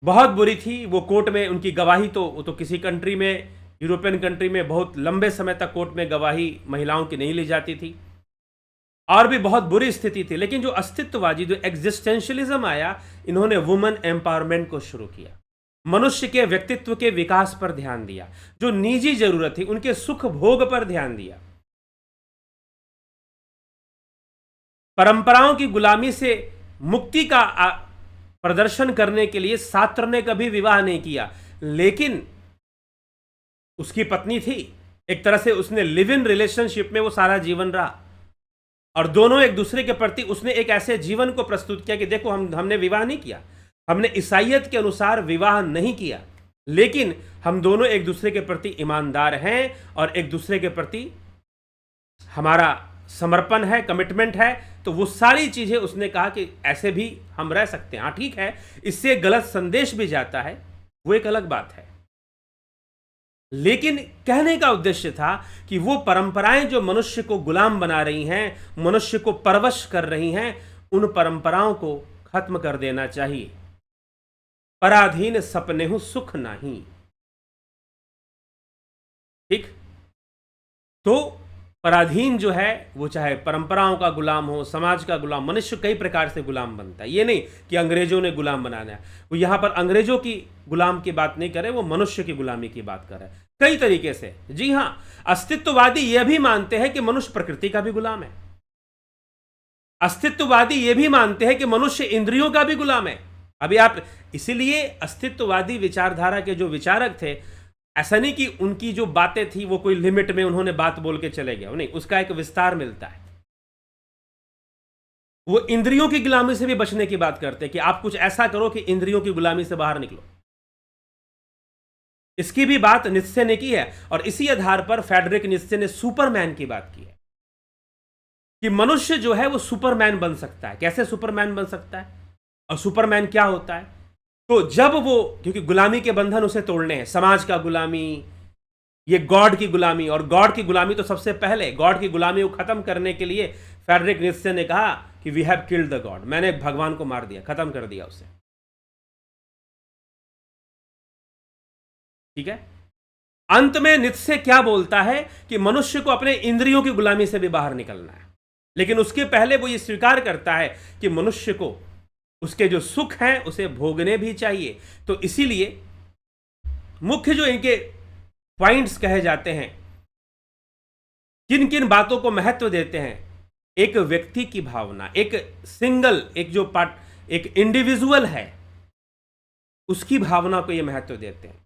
[SPEAKER 1] बहुत बुरी थी। वो कोर्ट में उनकी गवाही तो किसी कंट्री में यूरोपियन कंट्री में बहुत लंबे समय तक कोर्ट में गवाही महिलाओं की नहीं ली जाती थी और भी बहुत बुरी स्थिति थी। लेकिन जो अस्तित्ववादी, जो एग्जिस्टेंशियलिज्म आया, इन्होंने वुमेन एम्पावरमेंट को शुरू किया, मनुष्य के व्यक्तित्व के विकास पर ध्यान दिया, जो निजी जरूरत थी उनके सुख भोग पर ध्यान दिया। परंपराओं की गुलामी से मुक्ति का प्रदर्शन करने के लिए सार्त्र ने कभी विवाह नहीं किया, लेकिन उसकी पत्नी थी, एक तरह से उसने लिव इन रिलेशनशिप में वो सारा जीवन रहा और दोनों एक दूसरे के प्रति उसने एक ऐसे जीवन को प्रस्तुत किया कि देखो हमने विवाह नहीं किया, हमने ईसाइयत के अनुसार विवाह नहीं किया, लेकिन हम दोनों एक दूसरे के प्रति ईमानदार हैं और एक दूसरे के प्रति हमारा समर्पण है, कमिटमेंट है। तो वो सारी चीजें उसने कहा कि ऐसे भी हम रह सकते हैं। हाँ ठीक है, इससे गलत संदेश भी जाता है, वो एक अलग बात है, लेकिन कहने का उद्देश्य था कि वो परंपराएं जो मनुष्य को गुलाम बना रही हैं, मनुष्य को परवश कर रही हैं, उन परंपराओं को खत्म कर देना चाहिए। पराधीन सपनेहु सुख नहीं। ठीक, तो पराधीन जो है वो चाहे परंपराओं का गुलाम हो, समाज का गुलाम, मनुष्य कई प्रकार से गुलाम बनता है। ये नहीं कि अंग्रेजों ने गुलाम बनाना है, वो यहां पर अंग्रेजों की गुलाम की बात नहीं करे, वो मनुष्य की गुलामी की बात कर रहे हैं कई तरीके से। जी हां, अस्तित्ववादी यह भी मानते हैं कि मनुष्य प्रकृति का भी गुलाम है। अस्तित्ववादी यह भी मानते हैं कि मनुष्य इंद्रियों का भी गुलाम है। अभी आप, इसीलिए अस्तित्ववादी विचारधारा के जो विचारक थे, ऐसा नहीं कि उनकी जो बातें थी वो कोई लिमिट में उन्होंने बात बोल के चले गए, नहीं, उसका एक विस्तार मिलता है। वो इंद्रियों की गुलामी से भी बचने की बात करते हैं कि आप कुछ ऐसा करो कि इंद्रियों की गुलामी से बाहर निकलो। इसकी भी बात नित्शे ने की है और इसी आधार पर फ्रेडरिक नित्शे ने सुपरमैन की बात की है कि मनुष्य जो है वो सुपरमैन बन सकता है। कैसे सुपरमैन बन सकता है और सुपरमैन क्या होता है? तो जब वो, क्योंकि गुलामी के बंधन उसे तोड़ने हैं, समाज का गुलामी, ये गॉड की गुलामी, और गॉड की गुलामी तो सबसे पहले, गॉड की गुलामी को खत्म करने के लिए फ्रेडरिक नित्शे ने कहा कि we have killed the God, मैंने भगवान को मार दिया, खत्म कर दिया उसे। ठीक है, अंत में नित्शे क्या बोलता है कि मनुष्य को अपने इंद्रियों की गुलामी से भी बाहर निकलना है, लेकिन उसके पहले वो ये स्वीकार करता है कि मनुष्य को उसके जो सुख हैं उसे भोगने भी चाहिए। तो इसीलिए मुख्य जो इनके पॉइंट्स कहे जाते हैं, किन किन बातों को महत्व देते हैं, एक व्यक्ति की भावना, एक सिंगल, एक जो पार्ट, एक इंडिविजुअल है, उसकी भावना को ये महत्व देते हैं।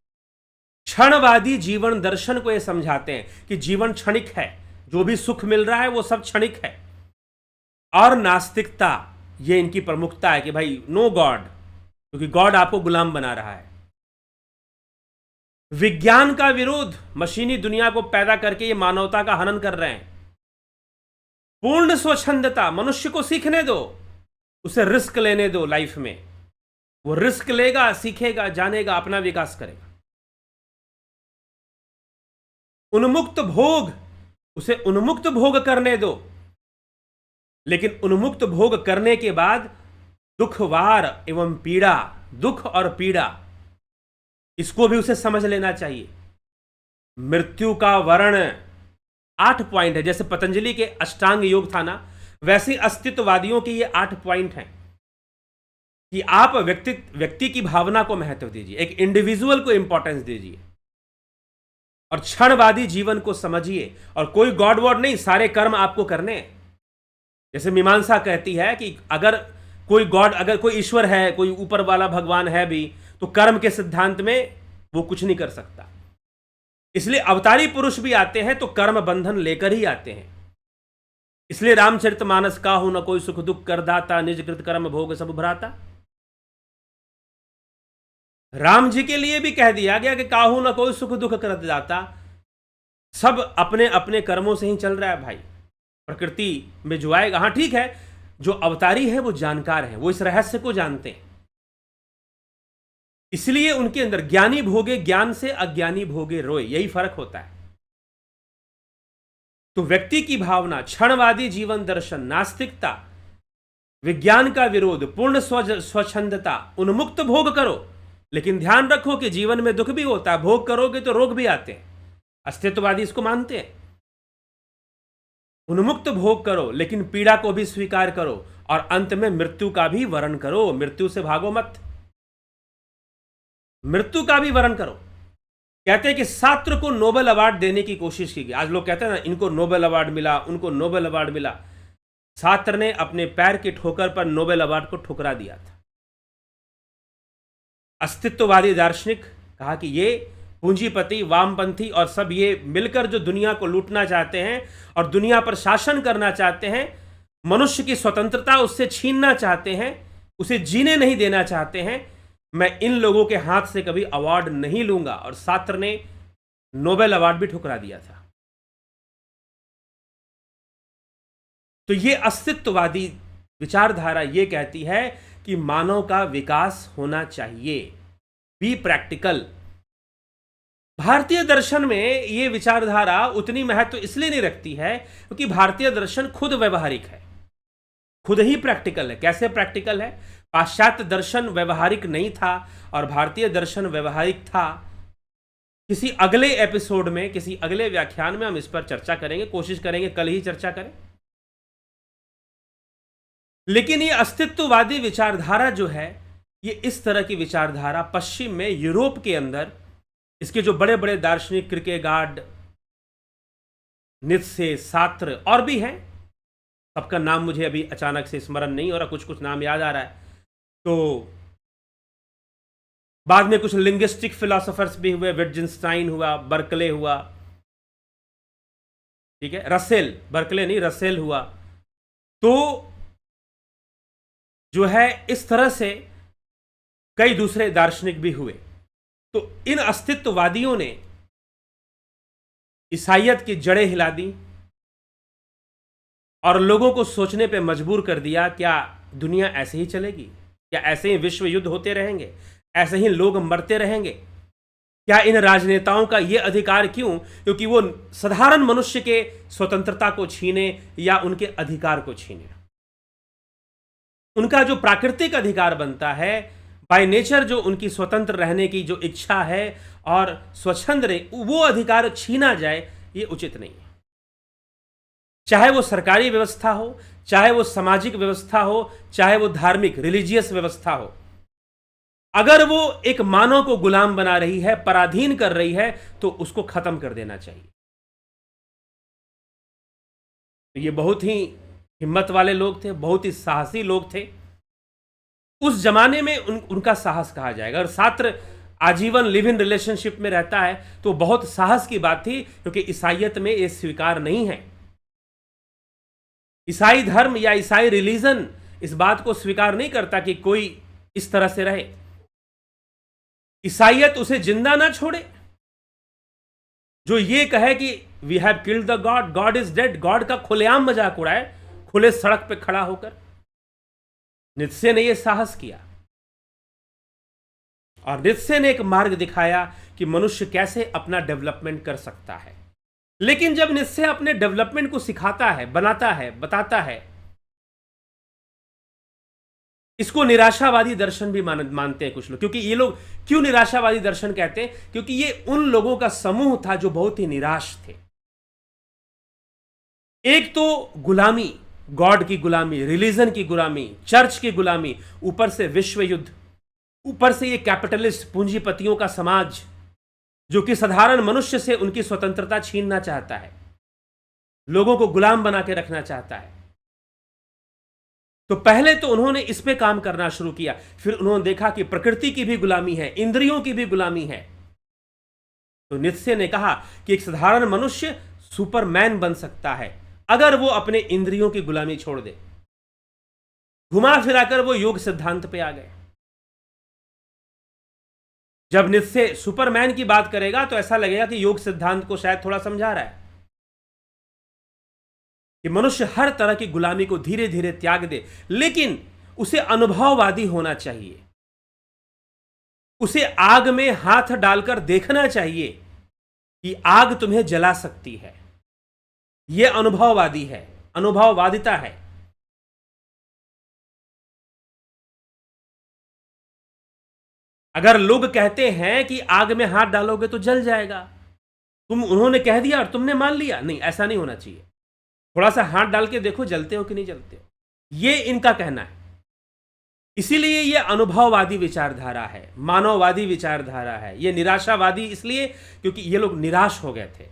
[SPEAKER 1] क्षणवादी जीवन दर्शन को ये समझाते हैं कि जीवन क्षणिक है, जो भी सुख मिल रहा है वो सब क्षणिक है। और नास्तिकता, ये इनकी प्रमुखता है कि भाई नो गॉड, क्योंकि गॉड आपको गुलाम बना रहा है। विज्ञान का विरोध, मशीनी दुनिया को पैदा करके ये मानवता का हनन कर रहे हैं। पूर्ण स्वच्छंदता, मनुष्य को सीखने दो, उसे रिस्क लेने दो लाइफ में, वो रिस्क लेगा, सीखेगा, जानेगा, अपना विकास करेगा। उन्मुक्त भोग, उसे उन्मुक्त भोग करने दो, लेकिन उन्मुक्त भोग करने के बाद दुखवार एवं पीड़ा, दुख और पीड़ा, इसको भी उसे समझ लेना चाहिए। मृत्यु का वर्ण 8 पॉइंट है, जैसे पतंजलि के अष्टांग योग था ना, वैसे अस्तित्ववादियों के ये 8 पॉइंट हैं कि आप व्यक्ति की भावना को महत्व दीजिए, एक इंडिविजुअल को इंपॉर्टेंस दीजिए और क्षणवादी जीवन को समझिए। और कोई गॉड वॉड नहीं, सारे कर्म आपको करने हैं। जैसे मीमांसा कहती है कि अगर कोई गॉड, अगर कोई ईश्वर है, कोई ऊपर वाला भगवान है भी, तो कर्म के सिद्धांत में वो कुछ नहीं कर सकता। इसलिए अवतारी पुरुष भी आते हैं तो कर्म बंधन लेकर ही आते हैं। इसलिए रामचरितमानस काहू न कोई सुख दुख करदाता, निज कृत कर्म भोग सब भ्राता। राम जी के लिए भी कह दिया गया कि काहू न कोई सुख दुख करदाता, सब अपने अपने कर्मों से ही चल रहा है भाई, प्रकृति में जो आएगा। हाँ ठीक है, जो अवतारी है वो जानकार है, वो इस रहस्य को जानते हैं, इसलिए उनके अंदर ज्ञानी भोगे ज्ञान से, अज्ञानी भोगे रोए, यही फर्क होता है। तो व्यक्ति की भावना, क्षणवादी जीवन दर्शन, नास्तिकता, विज्ञान का विरोध, पूर्ण स्वच्छंदता, उन्मुक्त भोग करो, लेकिन ध्यान रखो कि जीवन में दुख भी होता है, भोग करोगे तो रोग भी आते हैं। अस्तित्ववादी इसको मानते हैं। उन्मुक्त भोग करो, लेकिन पीड़ा को भी स्वीकार करो, और अंत में मृत्यु का भी वरण करो। मृत्यु से भागो मत, मृत्यु का भी वरण करो। कहते हैं कि सात्र को नोबेल अवार्ड देने की कोशिश की गई। आज लोग कहते हैं ना, इनको नोबेल अवार्ड मिला, उनको नोबेल अवार्ड मिला। सात्र ने अपने पैर की ठोकर पर नोबेल अवार्ड को ठुकरा दिया था। अस्तित्ववादी दार्शनिक कहा कि ये पूंजीपति, वामपंथी और सब ये मिलकर जो दुनिया को लूटना चाहते हैं और दुनिया पर शासन करना चाहते हैं, मनुष्य की स्वतंत्रता उससे छीनना चाहते हैं, उसे जीने नहीं देना चाहते हैं, मैं इन लोगों के हाथ से कभी अवार्ड नहीं लूंगा। और सात्र ने नोबेल अवार्ड भी ठुकरा दिया था। तो ये अस्तित्ववादी विचारधारा ये कहती है कि मानव का विकास होना चाहिए, बी प्रैक्टिकल। भारतीय दर्शन में ये विचारधारा उतनी महत्व इसलिए नहीं रखती है क्योंकि भारतीय दर्शन खुद व्यवहारिक है, खुद ही प्रैक्टिकल है। कैसे प्रैक्टिकल है? पाश्चात्य दर्शन व्यवहारिक नहीं था और भारतीय दर्शन व्यवहारिक था। किसी अगले एपिसोड में, किसी अगले व्याख्यान में हम इस पर चर्चा करेंगे, कोशिश करेंगे कल ही चर्चा करें। लेकिन ये अस्तित्ववादी विचारधारा जो है, ये इस तरह की विचारधारा पश्चिम में, यूरोप के अंदर, इसके जो बड़े बड़े दार्शनिक, किर्केगार्ड, नीत्शे, सात्र और भी हैं, सबका नाम मुझे अभी अचानक से स्मरण नहीं हो रहा, कुछ कुछ नाम याद आ रहा है। तो बाद में कुछ लिंग्विस्टिक फिलोसोफर्स भी हुए, विटजिनस्टाइन हुआ, बर्कले हुआ, ठीक है, रसेल, बर्कले नहीं रसेल हुआ। तो जो है इस तरह से कई दूसरे दार्शनिक भी हुए। तो इन अस्तित्ववादियों ने ईसाइयत की जड़ें हिला दी और लोगों को सोचने पे मजबूर कर दिया, क्या दुनिया ऐसे ही चलेगी? क्या ऐसे ही विश्व युद्ध होते रहेंगे? ऐसे ही लोग मरते रहेंगे? क्या इन राजनेताओं का यह अधिकार क्यों? क्योंकि वो साधारण मनुष्य के स्वतंत्रता को छीने या उनके अधिकार को छीने। उनका जो प्राकृतिक अधिकार बनता है, बाय नेचर जो उनकी स्वतंत्र रहने की जो इच्छा है और स्वच्छंद रहे, वो अधिकार छीना जाए, ये उचित नहीं है। चाहे वो सरकारी व्यवस्था हो, चाहे वो सामाजिक व्यवस्था हो, चाहे वो धार्मिक रिलीजियस व्यवस्था हो, अगर वो एक मानव को गुलाम बना रही है, पराधीन कर रही है, तो उसको खत्म कर देना चाहिए। ये बहुत ही हिम्मत वाले लोग थे, बहुत ही साहसी लोग थे। उस जमाने में उनका साहस कहा जाएगा। और सात्र आजीवन लिव इन रिलेशनशिप में रहता है तो बहुत साहस की बात थी, क्योंकि ईसाइयत में यह स्वीकार नहीं है। ईसाई धर्म या ईसाई रिलीजन इस बात को स्वीकार नहीं करता कि कोई इस तरह से रहे। ईसाइयत उसे जिंदा ना छोड़े। जो ये कहे कि we have killed the God, God is dead, God का खुलेआम मजाक उड़ाए, खुले सड़क पे खड़ा होकर। नीत्शे ने यह साहस किया और नीत्शे ने एक मार्ग दिखाया कि मनुष्य कैसे अपना डेवलपमेंट कर सकता है। लेकिन जब नीत्शे अपने डेवलपमेंट को सिखाता है, बनाता है, बताता है, इसको निराशावादी दर्शन भी मानते हैं कुछ लोग। क्योंकि ये लोग क्यों निराशावादी दर्शन कहते हैं? क्योंकि ये उन लोगों का समूह था जो बहुत ही निराश थे। एक तो गुलामी, गॉड की गुलामी, रिलीजन की गुलामी, चर्च की गुलामी, ऊपर से विश्व युद्ध, ऊपर से ये कैपिटलिस्ट पूंजीपतियों का समाज जो कि साधारण मनुष्य से उनकी स्वतंत्रता छीनना चाहता है, लोगों को गुलाम बना के रखना चाहता है। तो पहले तो उन्होंने इस पे काम करना शुरू किया, फिर उन्होंने देखा कि प्रकृति की भी गुलामी है, इंद्रियों की भी गुलामी है। तो नीत्शे ने कहा कि एक साधारण मनुष्य सुपरमैन बन सकता है अगर वो अपने इंद्रियों की गुलामी छोड़ दे। घुमा फिराकर वो योग सिद्धांत पे आ गए। जब नीत्शे सुपरमैन की बात करेगा तो ऐसा लगेगा कि योग सिद्धांत को शायद थोड़ा समझा रहा है कि मनुष्य हर तरह की गुलामी को धीरे धीरे त्याग दे, लेकिन उसे अनुभववादी होना चाहिए। उसे आग में हाथ डालकर देखना चाहिए कि आग तुम्हें जला सकती है। यह अनुभववादी है, अनुभववादिता है। अगर लोग कहते हैं कि आग में हाथ डालोगे तो जल जाएगा, उन्होंने कह दिया और तुमने मान लिया, नहीं, ऐसा नहीं होना चाहिए। थोड़ा सा हाथ डाल के देखो जलते हो कि नहीं जलते हो, ये इनका कहना है। इसीलिए ये अनुभववादी विचारधारा है, मानववादी विचारधारा है। ये निराशावादी इसलिए क्योंकि ये लोग निराश हो गए थे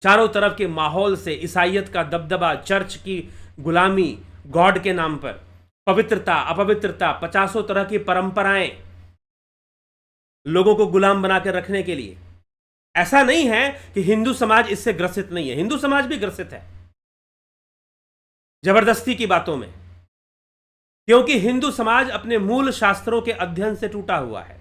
[SPEAKER 1] चारों तरफ के माहौल से, ईसाइयत का दबदबा, चर्च की गुलामी, गॉड के नाम पर, पवित्रता अपवित्रता, 50 तरह की परंपराएं लोगों को गुलाम बना कर रखने के लिए। ऐसा नहीं है कि हिंदू समाज इससे ग्रसित नहीं है, हिंदू समाज भी ग्रसित है जबरदस्ती की बातों में, क्योंकि हिंदू समाज अपने मूल शास्त्रों के अध्ययन से टूटा हुआ है।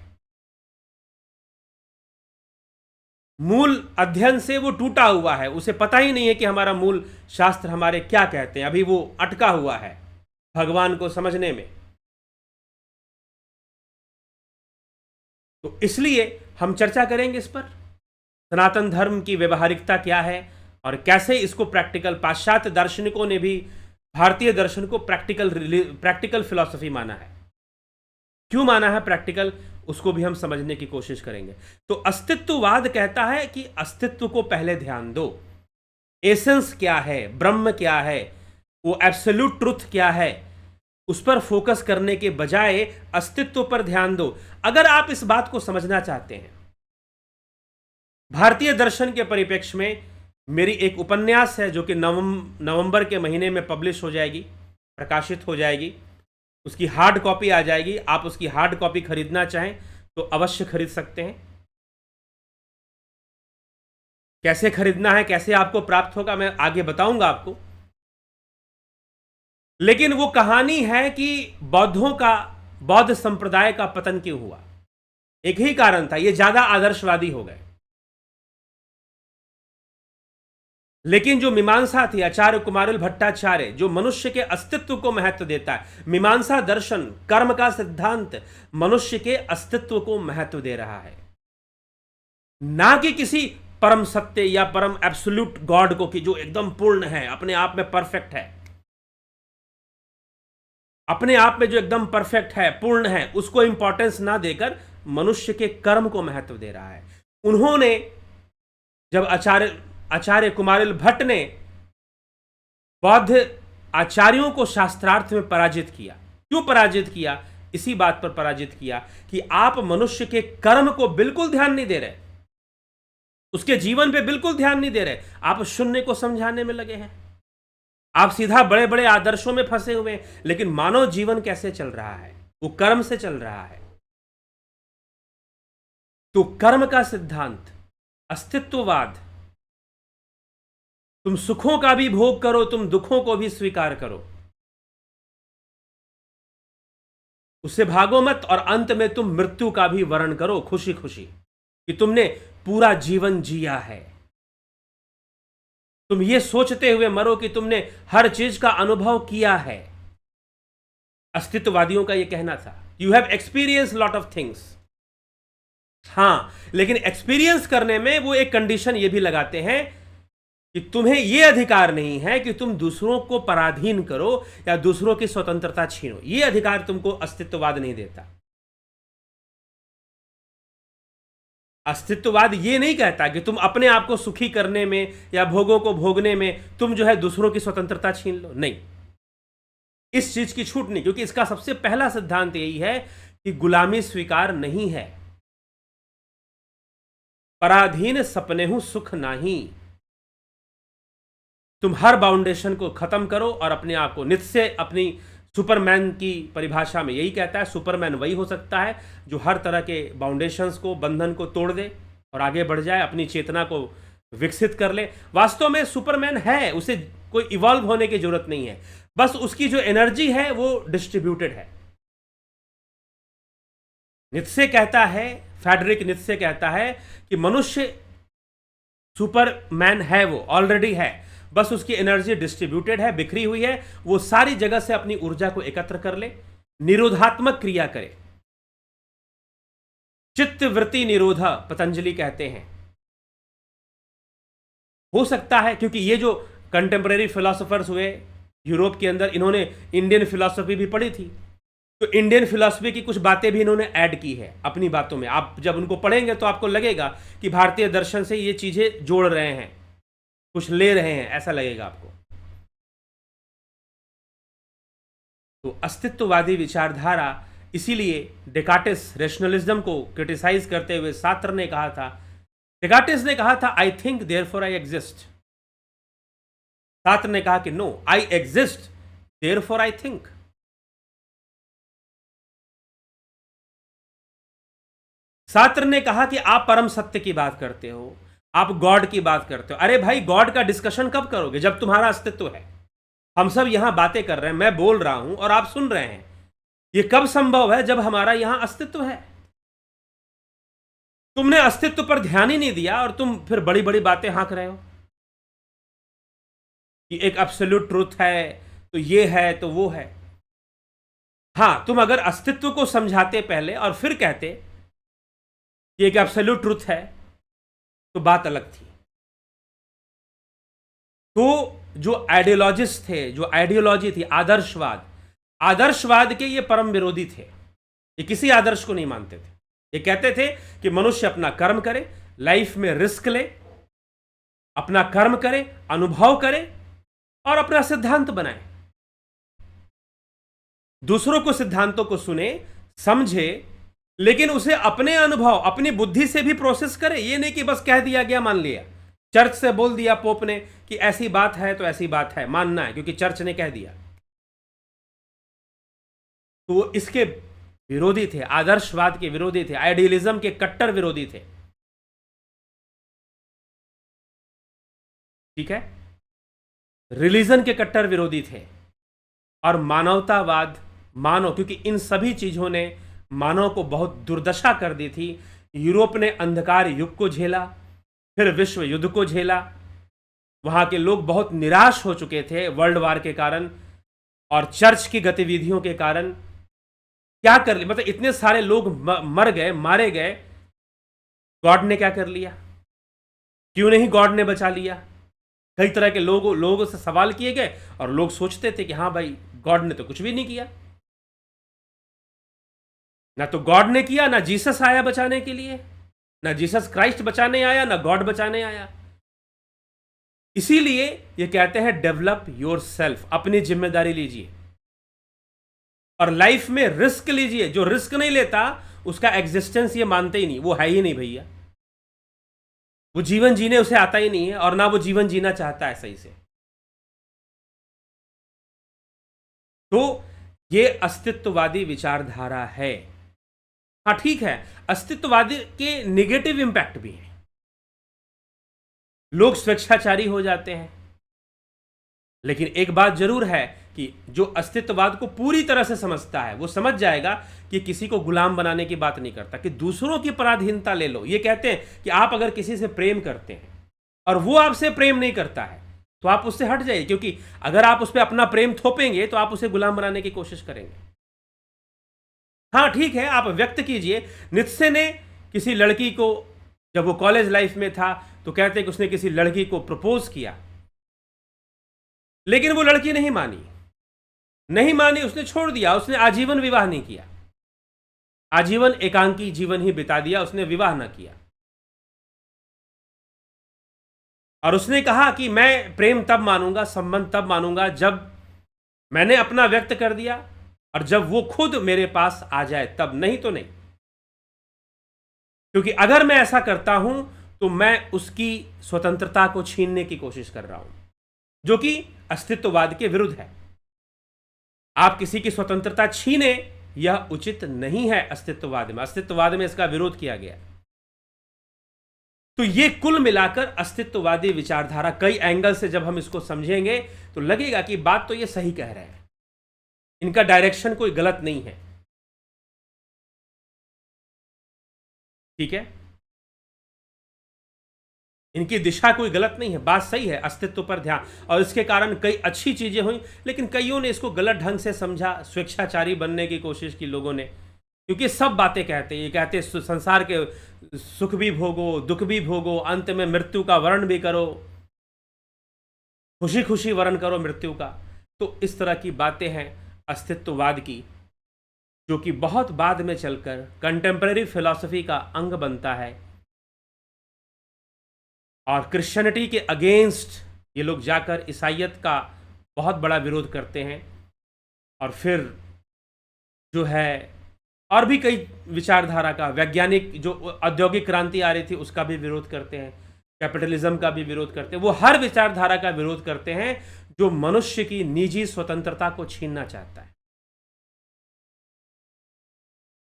[SPEAKER 1] मूल अध्ययन से वो टूटा हुआ है, उसे पता ही नहीं है कि हमारा मूल शास्त्र हमारे क्या कहते हैं। अभी वो अटका हुआ है भगवान को समझने में। तो इसलिए हम चर्चा करेंगे इस पर, सनातन धर्म की व्यवहारिकता क्या है और कैसे इसको प्रैक्टिकल, पाश्चात्य दार्शनिकों ने भी भारतीय दर्शन को प्रैक्टिकल फिलॉसफी माना है। क्यों माना है प्रैक्टिकल, उसको भी हम समझने की कोशिश करेंगे। तो अस्तित्ववाद कहता है कि अस्तित्व को पहले ध्यान दो, एसेंस क्या है, ब्रह्म क्या है, वो एब्सोल्यूट ट्रुथ क्या है, उस पर फोकस करने के बजाय अस्तित्व पर ध्यान दो। अगर आप इस बात को समझना चाहते हैं, भारतीय दर्शन के परिप्रेक्ष्य में मेरी एक उपन्यास है जो कि नवंबर के महीने में पब्लिश हो जाएगी, प्रकाशित हो जाएगी, उसकी हार्ड कॉपी आ जाएगी। आप उसकी हार्ड कॉपी खरीदना चाहें तो अवश्य खरीद सकते हैं। कैसे खरीदना है, कैसे आपको प्राप्त होगा, मैं आगे बताऊंगा आपको। लेकिन वो कहानी है कि बौद्ध संप्रदाय का पतन क्यों हुआ। एक ही कारण था, ये ज्यादा आदर्शवादी हो गए। लेकिन जो मीमांसा थी, आचार्य कुमारिल भट्टाचार्य, जो मनुष्य के अस्तित्व को महत्व देता है, मीमांसा दर्शन, कर्म का सिद्धांत मनुष्य के अस्तित्व को महत्व दे रहा है, ना कि किसी परम सत्य या परम एब्सोल्यूट गॉड को, कि जो एकदम पूर्ण है, अपने आप में परफेक्ट है, अपने आप में जो एकदम परफेक्ट है, पूर्ण है, उसको इंपॉर्टेंस ना देकर मनुष्य के कर्म को महत्व दे रहा है। उन्होंने जब आचार्य कुमारिल भट्ट ने बौद्ध आचार्यों को शास्त्रार्थ में पराजित किया। क्यों पराजित किया? इसी बात पर पराजित किया कि आप मनुष्य के कर्म को बिल्कुल ध्यान नहीं दे रहे, उसके जीवन पे बिल्कुल ध्यान नहीं दे रहे, आप शून्य को समझाने में लगे हैं। आप सीधा बड़े बड़े आदर्शों में फंसे हुए हैं, लेकिन मानव जीवन कैसे चल रहा है? वो कर्म से चल रहा है। तो कर्म का सिद्धांत, अस्तित्ववाद, तुम सुखों का भी भोग करो, तुम दुखों को भी स्वीकार करो, उससे भागो मत, और अंत में तुम मृत्यु का भी वर्ण करो खुशी खुशी कि तुमने पूरा जीवन जिया है। तुम ये सोचते हुए मरो कि तुमने हर चीज का अनुभव किया है। अस्तित्ववादियों का यह कहना था, you have experience lot of things. हां, लेकिन एक्सपीरियंस करने में वो एक कंडीशन ये भी लगाते हैं कि तुम्हें यह अधिकार नहीं है कि तुम दूसरों को पराधीन करो या दूसरों की स्वतंत्रता छीनो। यह अधिकार तुमको अस्तित्ववाद नहीं देता। अस्तित्ववाद ये नहीं कहता कि तुम अपने आप को सुखी करने में या भोगों को भोगने में तुम जो है दूसरों की स्वतंत्रता छीन लो। नहीं, इस चीज की छूट नहीं, क्योंकि इसका सबसे पहला सिद्धांत यही है कि गुलामी स्वीकार नहीं है। पराधीन सपने हूं सुख नाही। तुम हर बाउंडेशन को खत्म करो और अपने आप को नित्य, अपनी सुपरमैन की परिभाषा में यही कहता है, सुपरमैन वही हो सकता है जो हर तरह के बाउंडेशंस को, बंधन को तोड़ दे और आगे बढ़ जाए, अपनी चेतना को विकसित कर ले। वास्तव में सुपरमैन है, उसे कोई इवॉल्व होने की जरूरत नहीं है, बस उसकी जो एनर्जी है वो डिस्ट्रीब्यूटेड है। नित्से कहता है, फ्रेडरिक नित्से कहता है कि मनुष्य सुपरमैन है, वो ऑलरेडी है, बस उसकी एनर्जी डिस्ट्रीब्यूटेड है, बिखरी हुई है। वो सारी जगह से अपनी ऊर्जा को एकत्र कर ले, निरोधात्मक क्रिया करे। चित्त वृत्ति निरोधा पतंजलि कहते हैं। हो सकता है क्योंकि ये जो कंटेम्परेरी फिलोसोफर्स हुए यूरोप के अंदर, इन्होंने इंडियन फिलॉसफी भी पढ़ी थी, तो इंडियन फिलॉसफी की कुछ बातें भी इन्होंने ऐड की है अपनी बातों में। आप जब उनको पढ़ेंगे तो आपको लगेगा कि भारतीय दर्शन से ये चीजें जोड़ रहे हैं, कुछ ले रहे हैं, ऐसा लगेगा आपको। तो अस्तित्ववादी विचारधारा, इसीलिए डेकार्टिस रेशनलिज्म को क्रिटिसाइज करते हुए सार्त्र ने कहा था, डेकार्टिस ने कहा था I think therefore I exist. Sartre ने कहा कि no, I exist therefore I think. Sartre ने कहा कि आप परम सत्य की बात करते हो, आप गॉड की बात करते हो। अरे भाई, गॉड का डिस्कशन कब करोगे? जब तुम्हारा अस्तित्व है। हम सब यहां बातें कर रहे हैं, मैं बोल रहा हूं और आप सुन रहे हैं। यह कब संभव है? जब हमारा यहां अस्तित्व है। तुमने अस्तित्व पर ध्यान ही नहीं दिया और तुम फिर बड़ी बड़ी बातें हाँक रहे हो कि एक एब्सोल्यूट ट्रूथ है, तो ये है तो वो है। हां, तुम अगर अस्तित्व को समझाते पहले और फिर कहते कि एक एब्सोल्यूट ट्रूथ है, तो बात अलग थी। तो जो आइडियोलॉजिस्ट थे, जो आइडियोलॉजी थी आदर्शवाद, आदर्शवाद के ये परम विरोधी थे। ये किसी आदर्श को नहीं मानते थे। ये कहते थे कि मनुष्य अपना कर्म करे, लाइफ में रिस्क ले, अपना कर्म करे, अनुभव करे और अपना सिद्धांत बनाए। दूसरों को सिद्धांतों को सुने, समझे, लेकिन उसे अपने अनुभव, अपनी बुद्धि से भी प्रोसेस करे। ये नहीं कि बस कह दिया गया, मान लिया। चर्च से बोल दिया पोप ने कि ऐसी बात है तो ऐसी बात है, मानना है क्योंकि चर्च ने कह दिया। तो वो इसके विरोधी थे, आदर्शवाद के विरोधी थे, आइडियलिज्म के कट्टर विरोधी थे। ठीक है, रिलीजन के कट्टर विरोधी थे और मानवतावाद, मानव, क्योंकि इन सभी चीजों ने मानव को बहुत दुर्दशा कर दी थी। यूरोप ने अंधकार युग को झेला, फिर विश्व युद्ध को झेला। वहां के लोग बहुत निराश हो चुके थे वर्ल्ड वार के कारण और चर्च की गतिविधियों के कारण। क्या कर लिया, मतलब इतने सारे लोग मर गए, मारे गए, गॉड ने क्या कर लिया? क्यों नहीं गॉड ने बचा लिया? कई तरह के लोगों से सवाल किए गए और लोग सोचते थे कि हाँ भाई, गॉड ने तो कुछ भी नहीं किया। ना तो गॉड ने किया, ना जीसस आया बचाने के लिए, ना जीसस क्राइस्ट बचाने आया, ना गॉड बचाने आया। इसीलिए ये कहते हैं डेवलप योर सेल्फ, अपनी जिम्मेदारी लीजिए और लाइफ में रिस्क लीजिए। जो रिस्क नहीं लेता उसका एग्जिस्टेंस ये मानते ही नहीं, वो है ही नहीं भैया। वो जीवन जीने उसे आता ही नहीं है और ना वो जीवन जीना चाहता है सही से। तो ये अस्तित्ववादी विचारधारा है। हाँ ठीक है, अस्तित्ववादी के नेगेटिव इंपैक्ट भी हैं। लोग स्वेच्छाचारी हो जाते हैं, लेकिन एक बात जरूर है कि जो अस्तित्ववाद को पूरी तरह से समझता है वो समझ जाएगा कि किसी को गुलाम बनाने की बात नहीं करता, कि दूसरों की पराधीनता ले लो। ये कहते हैं कि आप अगर किसी से प्रेम करते हैं और वो आपसे प्रेम नहीं करता है तो आप उससे हट जाइए, क्योंकि अगर आप उस पर अपना प्रेम थोपेंगे तो आप उसे गुलाम बनाने की कोशिश करेंगे। हाँ ठीक है, आप व्यक्त कीजिए। नित्से ने किसी लड़की को, जब वो कॉलेज लाइफ में था, तो कहते हैं कि उसने किसी लड़की को प्रपोज किया, लेकिन वो लड़की नहीं मानी, उसने छोड़ दिया, उसने आजीवन विवाह नहीं किया, आजीवन एकांकी जीवन ही बिता दिया, उसने विवाह ना किया। और उसने कहा कि मैं प्रेम तब मानूंगा, संबंध तब मानूंगा जब मैंने अपना व्यक्त कर दिया और जब वो खुद मेरे पास आ जाए, तब, नहीं तो नहीं। क्योंकि अगर मैं ऐसा करता हूं तो मैं उसकी स्वतंत्रता को छीनने की कोशिश कर रहा हूं, जो कि अस्तित्ववाद के विरुद्ध है। आप किसी की स्वतंत्रता छीने, यह उचित नहीं है। अस्तित्ववाद में इसका विरोध किया गया। तो ये कुल मिलाकर अस्तित्ववादी विचारधारा, कई एंगल से जब हम इसको समझेंगे तो लगेगा कि बात तो ये सही कह रहे हैं, इनका डायरेक्शन कोई गलत नहीं है। ठीक है, इनकी दिशा कोई गलत नहीं है, बात सही है, अस्तित्व पर ध्यान, और इसके कारण कई अच्छी चीजें हुई। लेकिन कईयों ने इसको गलत ढंग से समझा, स्वेच्छाचारी बनने की कोशिश की लोगों ने, क्योंकि सब बातें कहते हैं। ये कहते हैं संसार के सुख भी भोगो, दुख भी भोगो, अंत में मृत्यु का वर्ण भी करो, खुशी खुशी वर्ण करो मृत्यु का। तो इस तरह की बातें हैं अस्तित्ववाद की, जो कि बहुत बाद में चलकर कंटेम्प्रेरी फिलॉसफी का अंग बनता है, और क्रिश्चियनिटी के अगेंस्ट ये लोग जाकर ईसाइयत का बहुत बड़ा विरोध करते हैं, और फिर जो है और भी कई विचारधारा का, वैज्ञानिक जो औद्योगिक क्रांति आ रही थी उसका भी विरोध करते हैं, कैपिटलिज्म का भी विरोध करते हैं। वो हर विचारधारा का विरोध करते हैं जो मनुष्य की निजी स्वतंत्रता को छीनना चाहता है।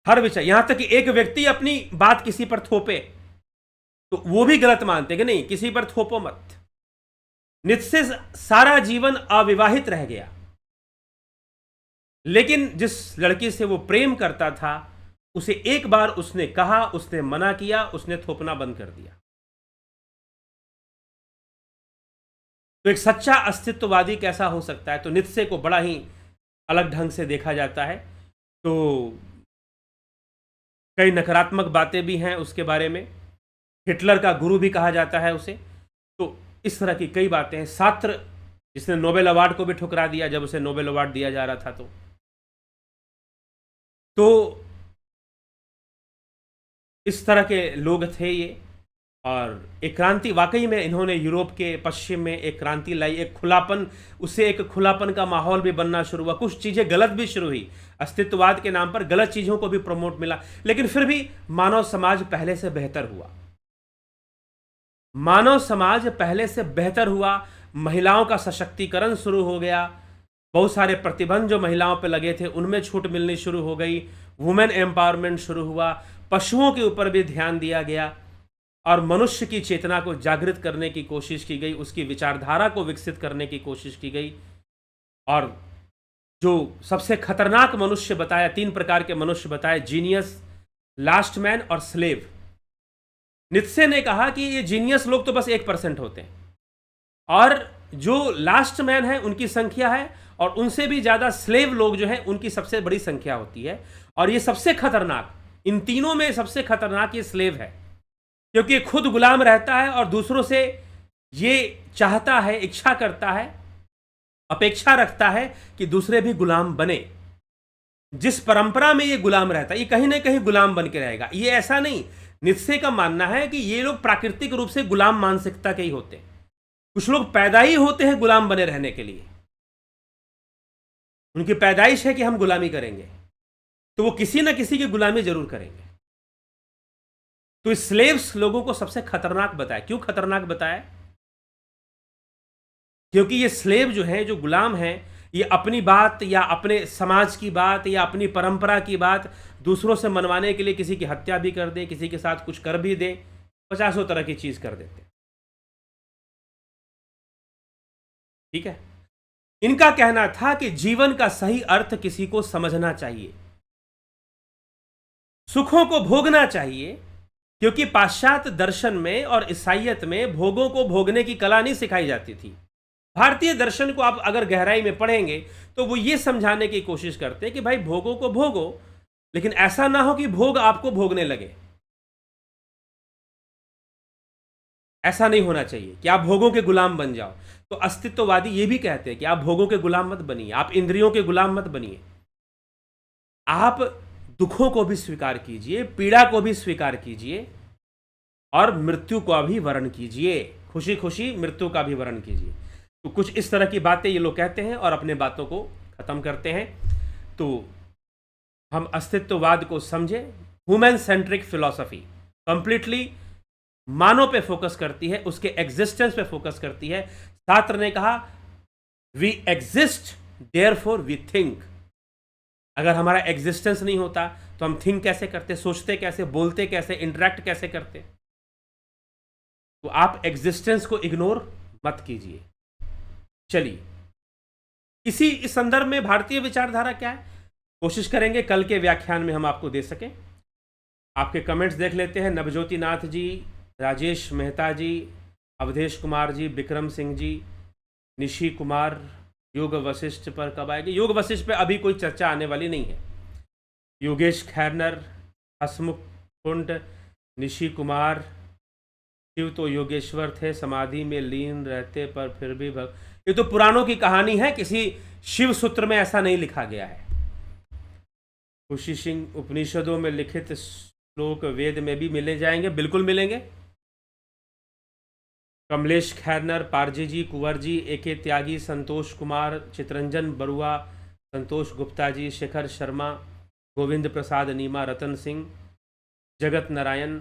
[SPEAKER 1] हर विचार, यहां तक कि एक व्यक्ति अपनी बात किसी पर थोपे तो वो भी गलत मानते कि नहीं, किसी पर थोपो मत। नीत्शे सारा जीवन अविवाहित रह गया, लेकिन जिस लड़की से वो प्रेम करता था उसे एक बार उसने कहा, उसने मना किया, उसने थोपना बंद कर दिया। तो एक सच्चा अस्तित्ववादी कैसा हो सकता है? तो नीत्शे को बड़ा ही अलग ढंग से देखा जाता है। तो कई नकारात्मक बातें भी हैं उसके बारे में। हिटलर का गुरु भी कहा जाता है उसे। तो इस तरह की कई बातें हैं। सार्त्र, जिसने नोबेल अवार्ड को भी ठुकरा दिया जब उसे नोबेल अवार्ड दिया जा रहा था, तो इस तरह के लोग थे ये। और एक क्रांति, वाकई में इन्होंने यूरोप के पश्चिम में एक क्रांति लाई, एक खुलापन, उससे एक खुलापन का माहौल भी बनना शुरू हुआ। कुछ चीज़ें गलत भी शुरू हुई, अस्तित्ववाद के नाम पर गलत चीज़ों को भी प्रमोट मिला, लेकिन फिर भी मानव समाज पहले से बेहतर हुआ। मानव समाज पहले से बेहतर हुआ। महिलाओं का सशक्तिकरण शुरू हो गया। बहुत सारे प्रतिबंध जो महिलाओं पर लगे थे उनमें छूट मिलनी शुरू हो गई। वुमेन एम्पावरमेंट शुरू हुआ। पशुओं के ऊपर भी ध्यान दिया गया और मनुष्य की चेतना को जागृत करने की कोशिश की गई, उसकी विचारधारा को विकसित करने की कोशिश की गई। और जो सबसे खतरनाक मनुष्य बताया, 3 प्रकार के मनुष्य बताए, जीनियस, लास्ट मैन और स्लेव। नीत्शे ने कहा कि ये जीनियस लोग तो बस 1% होते हैं, और जो लास्ट मैन है उनकी संख्या है, और उनसे भी ज़्यादा स्लेव लोग जो हैं उनकी सबसे बड़ी संख्या होती है। और ये सबसे खतरनाक, इन तीनों में सबसे खतरनाक ये स्लेव है, क्योंकि खुद गुलाम रहता है और दूसरों से ये चाहता है, इच्छा करता है, अपेक्षा रखता है कि दूसरे भी गुलाम बने। जिस परंपरा में ये गुलाम रहता है, ये कहीं ना कहीं गुलाम बन के रहेगा। ये ऐसा नहीं, नीत्शे का मानना है कि ये लोग प्राकृतिक रूप से गुलाम मानसिकता के ही होते हैं। कुछ लोग पैदा ही होते हैं गुलाम बने रहने के लिए, उनकी पैदाइश है कि हम गुलामी करेंगे, तो वो किसी ना किसी की गुलामी जरूर करेंगे। तो स्लेव्स लोगों को सबसे खतरनाक बताया। क्यों खतरनाक बताया? क्योंकि ये स्लेव जो हैं, जो गुलाम हैं, ये अपनी बात या अपने समाज की बात या अपनी परंपरा की बात दूसरों से मनवाने के लिए किसी की हत्या भी कर दें, किसी के साथ कुछ कर भी दें, 50 तरह की चीज कर देते हैं। ठीक है। इनका कहना था कि जीवन का सही अर्थ किसी को समझना चाहिए, सुखों को भोगना चाहिए, क्योंकि पाश्चात्य दर्शन में और ईसाइयत में भोगों को भोगने की कला नहीं सिखाई जाती थी। भारतीय दर्शन को आप अगर गहराई में पढ़ेंगे तो वो ये समझाने की कोशिश करते हैं कि भाई भोगों को भोगो, लेकिन ऐसा ना हो कि भोग आपको भोगने लगे। ऐसा नहीं होना चाहिए कि आप भोगों के गुलाम बन जाओ। तो अस्तित्ववादी ये भी कहते हैं कि आप भोगों के गुलाम मत बनिए, आप इंद्रियों के गुलाम मत बनिए, आप दुखों को भी स्वीकार कीजिए, पीड़ा को भी स्वीकार कीजिए, और मृत्यु का भी वर्ण कीजिए, खुशी खुशी मृत्यु का भी वर्ण कीजिए। तो कुछ इस तरह की बातें ये लोग कहते हैं और अपने बातों को खत्म करते हैं। तो हम अस्तित्ववाद को समझे, ह्यूमन सेंट्रिक फिलॉसफी कंप्लीटली मानव पे फोकस करती है, उसके एग्जिस्टेंस पे फोकस करती है। सार्त्र ने कहा we exist therefore we think. अगर हमारा एग्जिस्टेंस नहीं होता तो हम थिंक कैसे करते, सोचते कैसे, बोलते कैसे, इंटरेक्ट कैसे करते। तो आप एग्जिस्टेंस को इग्नोर मत कीजिए। चलिए, इस संदर्भ में भारतीय विचारधारा क्या है, कोशिश करेंगे कल के व्याख्यान में हम आपको दे सकें। आपके कमेंट्स देख लेते हैं। नवज्योति नाथ जी, राजेश मेहता जी, अवधेश कुमार जी, विक्रम सिंह जी, निशी कुमार, योग वशिष्ठ पर कब आएगी? योग वशिष्ठ पे अभी कोई चर्चा आने वाली नहीं है। योगेश खैरनर, हसमुख कुंड, निशी कुमार, शिव तो योगेश्वर थे, समाधि में लीन रहते पर फिर भी ये तो पुराणों की कहानी है, किसी शिव सूत्र में ऐसा नहीं लिखा गया है। खुशी सिंह, उपनिषदों में लिखित श्लोक वेद में भी मिले जाएंगे? बिल्कुल मिलेंगे। कमलेश खैरनर, पारजी जी, कुंवर जी, एके त्यागी, संतोष कुमार, चितरंजन बरुआ, संतोष गुप्ता जी, शेखर शर्मा, गोविंद प्रसाद नीमा, रतन सिंह, जगत नारायण,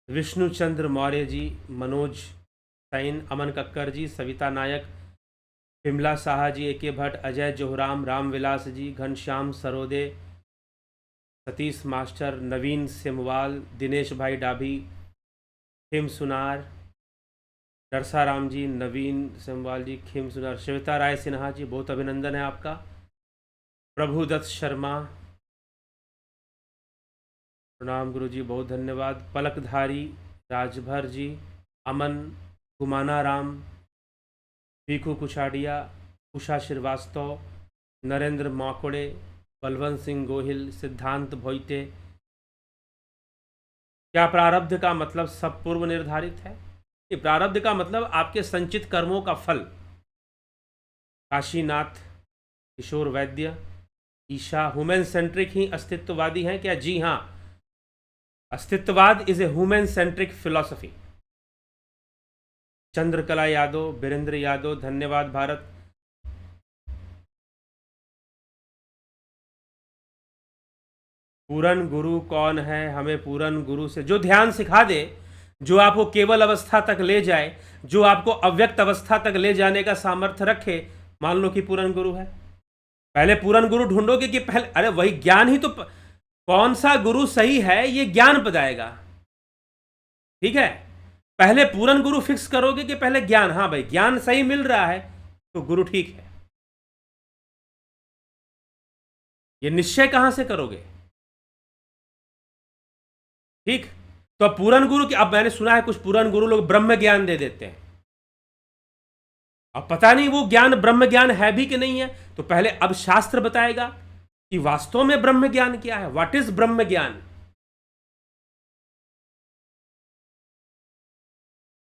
[SPEAKER 1] विष्णुचंद्र मौर्य जी, मनोज सैन, अमन कक्कर जी, सविता नायक, विमला साहा जी, एके भट्ट, अजय जोहराम, रामविलास जी, घनश्याम सरोदे, सतीश मास्टर, नवीन सिमवाल, दिनेश भाई डाभी, खिम सुनार, डरसा राम जी, नवीन सिमवाल जी, खिम सुनार, श्वेता राय सिन्हा जी, बहुत अभिनंदन है आपका। प्रभुदत्त शर्मा, प्रणाम गुरु जी, बहुत धन्यवाद। पलकधारी, राजभर जी, अमन, गुमाना राम, भीखू कुछाडिया, उषा श्रीवास्तव, नरेंद्र माकोड़े, बलवंत सिंह गोहिल, सिद्धांत भोईटे। क्या प्रारब्ध का मतलब सब पूर्व निर्धारित है? ये प्रारब्ध का मतलब आपके संचित कर्मों का फल। काशीनाथ, किशोर वैद्य, ईशा, ह्यूमन सेंट्रिक ही अस्तित्ववादी हैं क्या? जी हाँ, अस्तित्ववाद is a human centric philosophy. Chandrakala Yadav, Birendra Yadav, धन्यवाद भारत। पूरन गुरु कौन है? हमें पूरन गुरु से जो ध्यान सिखा दे, जो आपको केवल अवस्था तक ले जाए, जो आपको अव्यक्त अवस्था तक ले जाने का सामर्थ्य रखे, मान लो कि पूरन गुरु है। पहले पूरन गुरु ढूंढोगे कि पहले, अरे वही ज्ञान ही तो कौन सा गुरु सही है ये ज्ञान बताएगा। ठीक है, पहले पूरन गुरु फिक्स करोगे कि पहले ज्ञान, हाँ भाई ज्ञान सही मिल रहा है तो गुरु ठीक है। ये निश्चय कहां से करोगे? ठीक, तो अब पूरन गुरु की, अब मैंने सुना है कुछ पूरन गुरु लोग ब्रह्म ज्ञान दे देते हैं। अब पता नहीं वो ज्ञान ब्रह्म ज्ञान है भी कि नहीं है, तो पहले अब शास्त्र बताएगा कि वास्तव में ब्रह्म ज्ञान क्या है, व्हाट इज ब्रह्म ज्ञान।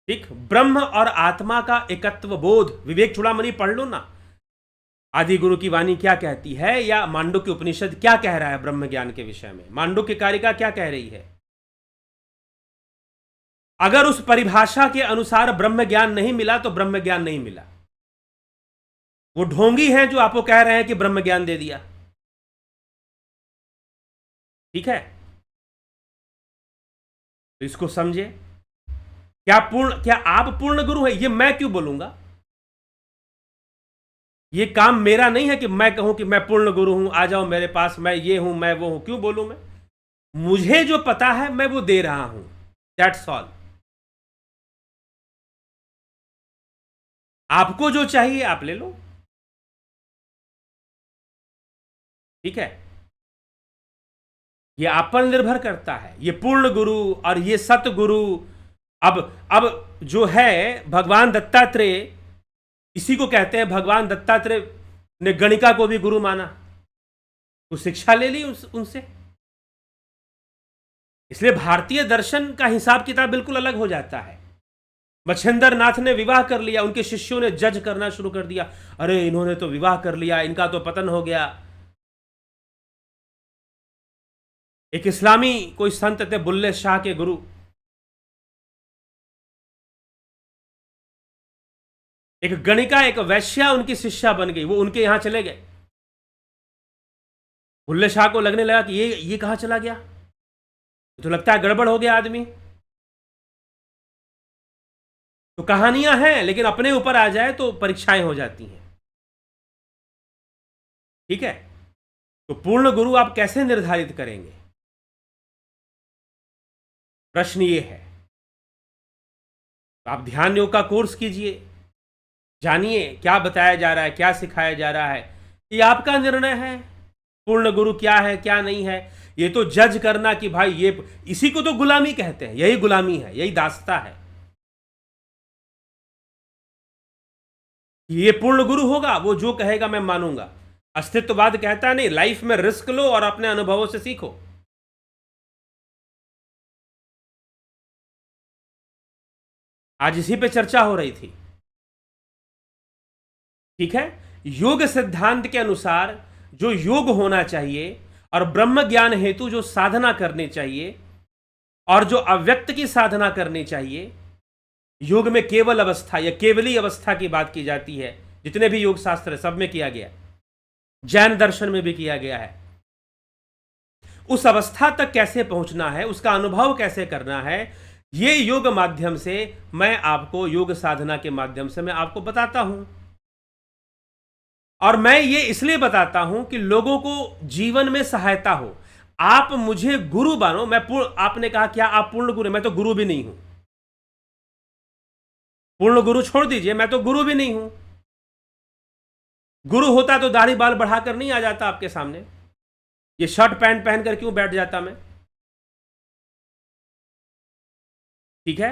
[SPEAKER 1] ठीक, ब्रह्म और आत्मा का एकत्व बोध, विवेक चूड़ामणि पढ़ लो ना, आदि गुरु की वाणी क्या कहती है, या मांडुक्य उपनिषद क्या कह रहा है ब्रह्म ज्ञान के विषय में, मांडुक्य कारिका क्या कह रही है। अगर उस परिभाषा के अनुसार ब्रह्म ज्ञान नहीं मिला तो ब्रह्म ज्ञान नहीं मिला। वो ढोंगी हैं जो आपको कह रहे हैं कि ब्रह्म ज्ञान दे दिया। ठीक है, तो इसको समझे। क्या आप पूर्ण गुरु है? ये मैं क्यों बोलूंगा? ये काम मेरा नहीं है कि मैं कहूं कि मैं पूर्ण गुरु हूं, आ जाओ मेरे पास, मैं ये हूं, मैं वो हूं। क्यों बोलूं मैं? मुझे जो पता है मैं वो दे रहा हूं, दैट्स ऑल। आपको जो चाहिए आप ले लो। ठीक है, ये आप पर निर्भर करता है। ये पूर्ण गुरु और ये सतगुरु, अब जो है भगवान दत्तात्रेय, इसी को कहते हैं भगवान दत्तात्रेय ने गणिका को भी गुरु माना, तो शिक्षा ले ली उनसे। इसलिए भारतीय दर्शन का हिसाब किताब बिल्कुल अलग हो जाता है। मच्छिंद्र नाथ ने विवाह कर लिया, उनके शिष्यों ने जज करना शुरू कर दिया, अरे इन्होंने तो विवाह कर लिया, इनका तो पतन हो गया। एक इस्लामी कोई संत थे बुल्ले शाह के गुरु, एक गणिका एक वैश्या उनकी शिष्या बन गई, वो उनके यहां चले गए। बुल्ले शाह को लगने लगा कि ये कहां चला गया, तो लगता है गड़बड़ हो गया आदमी। तो कहानियां हैं, लेकिन अपने ऊपर आ जाए तो परीक्षाएं हो जाती हैं। ठीक है, तो पूर्ण गुरु आप कैसे निर्धारित करेंगे? प्रश्न ये है। तो आप ध्यान योग का कोर्स कीजिए, जानिए क्या बताया जा रहा है, क्या सिखाया जा रहा है। ये आपका निर्णय है, पूर्ण गुरु क्या है क्या नहीं है। ये तो जज करना कि भाई ये, इसी को तो गुलामी कहते हैं, यही गुलामी है, यही दासता है। ये पूर्ण गुरु होगा, वो जो कहेगा मैं मानूंगा। अस्तित्ववाद कहता नहीं, लाइफ में रिस्क लो और अपने अनुभवों से सीखो। आज इसी पे चर्चा हो रही थी। ठीक है, योग सिद्धांत के अनुसार जो योग होना चाहिए और ब्रह्म ज्ञान हेतु जो साधना करनी चाहिए और जो अव्यक्त की साधना करनी चाहिए, योग में केवल अवस्था या केवली अवस्था की बात की जाती है। जितने भी योग शास्त्र है सब में किया गया, जैन दर्शन में भी किया गया है। उस अवस्था तक कैसे पहुंचना है, उसका अनुभव कैसे करना है, ये योग माध्यम से मैं आपको, योग साधना के माध्यम से मैं आपको बताता हूं। और मैं ये इसलिए बताता हूं कि लोगों को जीवन में सहायता हो। आप मुझे गुरु मानो, आपने कहा क्या आप पूर्ण गुरु? मैं तो गुरु भी नहीं हूं। पूर्ण गुरु छोड़ दीजिए, मैं तो गुरु भी नहीं हूं। गुरु होता तो दाढ़ी बाल बढ़ाकर नहीं आ जाता आपके सामने, ये शर्ट पैंट पहनकर क्यों बैठ जाता मैं? ठीक है,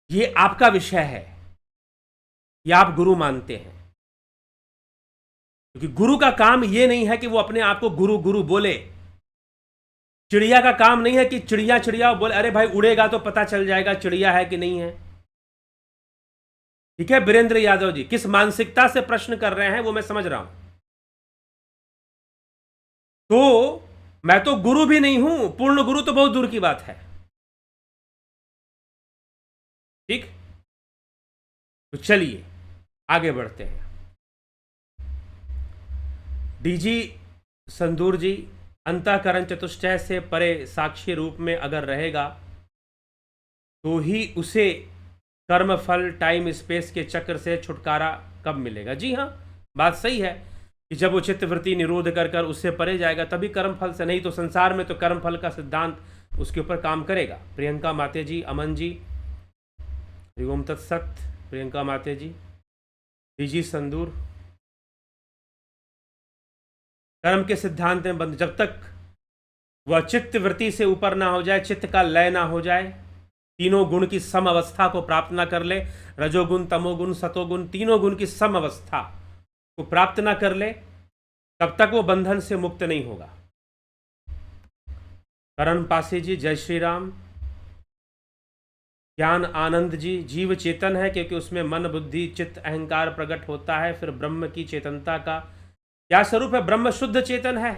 [SPEAKER 1] ये आपका विषय है, ये आप गुरु मानते हैं। क्योंकि गुरु का काम ये नहीं है कि वो अपने आप को गुरु गुरु बोले। चिड़िया का काम नहीं है कि चिड़िया चिड़िया बोले, अरे भाई उड़ेगा तो पता चल जाएगा चिड़िया है कि नहीं है। ठीक है, वीरेंद्र यादव जी किस मानसिकता से प्रश्न कर रहे हैं वो मैं समझ रहा हूं। तो मैं तो गुरु भी नहीं हूं, पूर्ण गुरु तो बहुत दूर की बात है। ठीक, तो चलिए आगे बढ़ते हैं। डीजी संदूर जी, अंतःकरण चतुष्टय से परे साक्षी रूप में अगर रहेगा तो ही उसे कर्म फल टाइम स्पेस के चक्र से छुटकारा कब मिलेगा? जी हाँ, बात सही है कि जब वो चित्तवृत्ति निरोध कर कर उससे परे जाएगा तभी कर्म फल से, नहीं तो संसार में तो कर्म फल का सिद्धांत उसके ऊपर काम करेगा। प्रियंका माते जी, अमन जी, हरिओम तत्सत। प्रियंका माते जी, डीजी संदूर, कर्म के सिद्धांत में बंद, जब तक वह चित्त वृत्ति से ऊपर ना हो जाए, चित्त का लय ना हो जाए, तीनों गुण की सम अवस्था को प्राप्त ना कर ले, रजोगुण तमोगुण सतोगुण तीनों गुण की सम अवस्था को प्राप्त ना कर ले, तब तक वो बंधन से मुक्त नहीं होगा। करण पासी जी, जय श्री राम। ज्ञान आनंद जी, जीव चेतन है क्योंकि उसमें मन बुद्धि चित्त अहंकार प्रकट होता है, फिर ब्रह्म की चेतनता का क्या स्वरूप है? ब्रह्म शुद्ध चेतन है।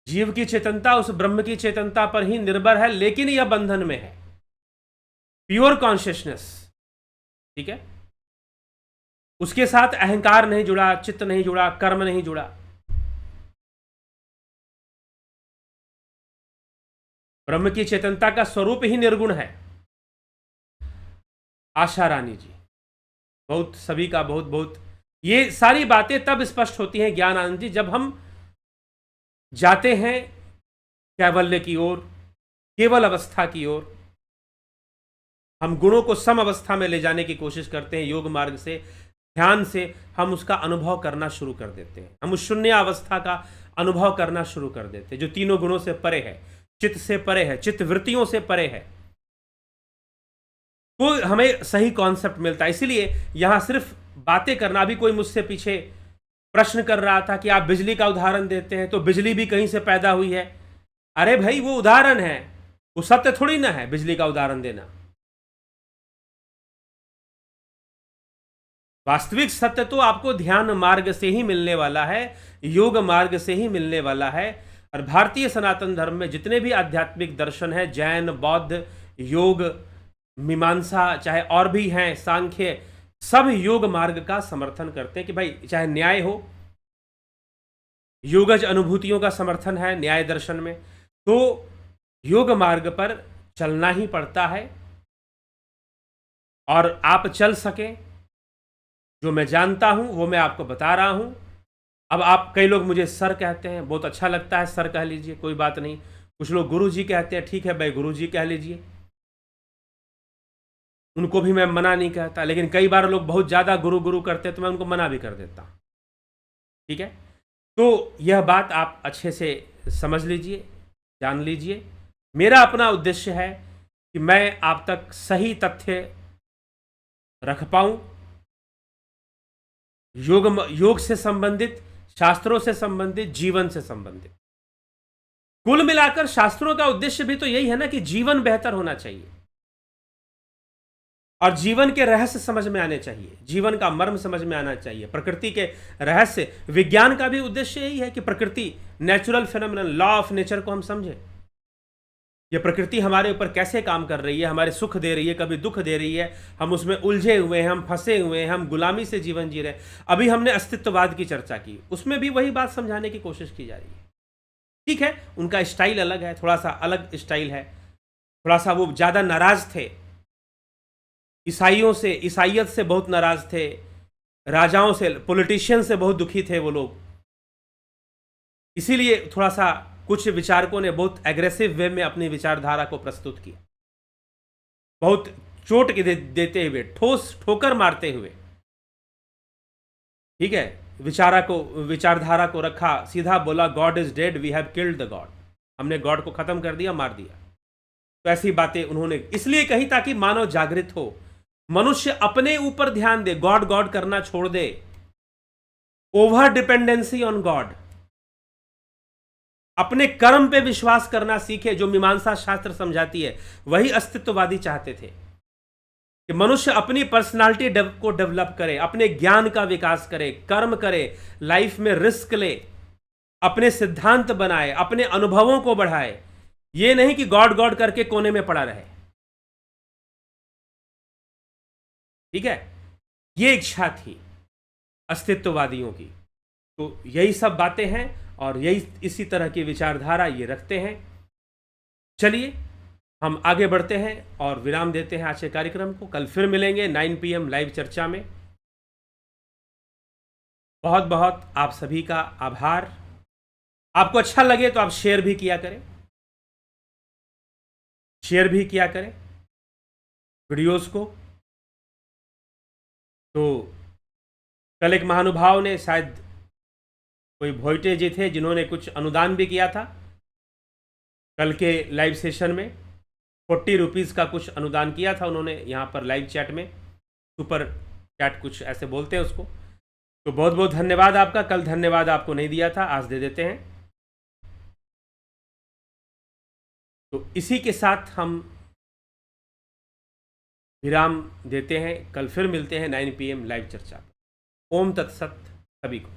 [SPEAKER 1] जीव की चेतनता उस ब्रह्म की चेतनता पर ही निर्भर है, लेकिन यह बंधन में है। प्योर कॉन्शियसनेस, ठीक है, उसके साथ अहंकार नहीं जुड़ा, चित्त नहीं जुड़ा, कर्म नहीं जुड़ा। ब्रह्म की चेतनता का स्वरूप ही निर्गुण है। आशा रानी जी, बहुत सभी का बहुत बहुत, ये सारी बातें तब स्पष्ट होती हैं ज्ञान आनंद जी जब हम जाते हैं कैवल्य की ओर, केवल अवस्था की ओर। हम गुणों को सम अवस्था में ले जाने की कोशिश करते हैं योग मार्ग से, ध्यान से हम उसका अनुभव करना शुरू कर देते हैं। हम उस शून्य अवस्था का अनुभव करना शुरू कर देते हैं जो तीनों गुणों से परे है, चित्त से परे है, चित्त वृत्तियों से परे है। तो हमें सही कॉन्सेप्ट मिलता है। इसीलिए यहां सिर्फ बातें करना, अभी कोई मुझसे पीछे प्रश्न कर रहा था कि आप बिजली का उदाहरण देते हैं तो बिजली भी कहीं से पैदा हुई है। अरे भाई वो उदाहरण है, वो सत्य थोड़ी ना है बिजली का उदाहरण देना। वास्तविक सत्य तो आपको ध्यान मार्ग से ही मिलने वाला है, योग मार्ग से ही मिलने वाला है। और भारतीय सनातन धर्म में जितने भी आध्यात्मिक दर्शन हैं, जैन, बौद्ध, योग, मीमांसा, चाहे और भी हैं, सांख्य, सब योग मार्ग का समर्थन करते हैं कि भाई चाहे न्याय हो, योगज अनुभूतियों का समर्थन है न्याय दर्शन में, तो योग मार्ग पर चलना ही पड़ता है। और आप चल सके, जो मैं जानता हूं वो मैं आपको बता रहा हूं। अब आप, कई लोग मुझे सर कहते हैं, बहुत अच्छा लगता है, सर कह लीजिए, कोई बात नहीं। कुछ लोग गुरु जी कहते हैं, ठीक है भाई गुरु जी कह लीजिए, उनको भी मैं मना नहीं कहता। लेकिन कई बार लोग बहुत ज़्यादा गुरु गुरु करते हैं तो मैं उनको मना भी कर देता हूँ, ठीक है। तो यह बात आप अच्छे से समझ लीजिए, जान लीजिए। मेरा अपना उद्देश्य है कि मैं आप तक सही रख पाऊँ, योग से संबंधित, शास्त्रों से संबंधित, जीवन से संबंधित। कुल मिलाकर शास्त्रों का उद्देश्य भी तो यही है ना कि जीवन बेहतर होना चाहिए। और जीवन के रहस्य समझ में आने चाहिए, जीवन का मर्म समझ में आना चाहिए, प्रकृति के रहस्य। विज्ञान का भी उद्देश्य यही है कि प्रकृति, natural phenomenon, law of nature को हम समझें। ये प्रकृति हमारे ऊपर कैसे काम कर रही है, हमारे सुख दे रही है, कभी दुख दे रही है, हम उसमें उलझे हुए हैं, हम फंसे हुए हैं, हम गुलामी से जीवन जी रहे हैं। अभी हमने अस्तित्ववाद की चर्चा की, उसमें भी वही बात समझाने की कोशिश की जा रही है। ठीक है, उनका स्टाइल अलग है, थोड़ा सा अलग स्टाइल है, थोड़ा सा वो ज़्यादा नाराज थे ईसाइयों से, ईसाइयत से बहुत नाराज थे, राजाओं से, पॉलिटिशियन से बहुत दुखी थे वो लोग। इसीलिए थोड़ा सा कुछ विचारकों ने बहुत एग्रेसिव वे में अपनी विचारधारा को प्रस्तुत किया, बहुत चोट देते हुए, ठोकर मारते हुए। ठीक है, विचारधारा को रखा, सीधा बोला God is dead, we have killed the God, हमने गॉड को खत्म कर दिया, मार दिया। तो ऐसी बातें उन्होंने इसलिए कही ताकि मानव जागृत हो, मनुष्य अपने ऊपर ध्यान दे, गॉड गॉड करना छोड़ दे, ओवर डिपेंडेंसी ऑन गॉड, अपने कर्म पे विश्वास करना सीखे, जो मीमांसा शास्त्र समझाती है। वही अस्तित्ववादी चाहते थे कि मनुष्य अपनी पर्सनालिटी को डेवलप करे, अपने ज्ञान का विकास करे, कर्म करे, लाइफ में रिस्क ले, अपने सिद्धांत बनाए, अपने अनुभवों को बढ़ाए। ये नहीं कि गॉड गॉड करके कोने में पड़ा रहे। ठीक है, ये इच्छा थी अस्तित्ववादियों की। तो यही सब बातें हैं और यही इसी तरह की विचारधारा ये रखते हैं। चलिए हम आगे बढ़ते हैं और विराम देते हैं आज के कार्यक्रम को। कल फिर मिलेंगे 9 PM लाइव चर्चा में। बहुत बहुत आप सभी का आभार। आपको अच्छा लगे तो आप शेयर भी किया करें, वीडियोस को। तो कल एक महानुभाव ने, शायद कोई भोइटे जी थे, जिन्होंने कुछ अनुदान भी किया था कल के लाइव सेशन में, 40 रुपीज़ का कुछ अनुदान किया था उन्होंने यहाँ पर लाइव चैट में, सुपर चैट कुछ ऐसे बोलते हैं उसको। तो बहुत बहुत धन्यवाद आपका। कल धन्यवाद आपको नहीं दिया था, आज दे देते हैं। तो इसी के साथ हम विराम देते हैं। कल फिर मिलते हैं 9 PM लाइव चर्चा। ओम तत्सत सभी को।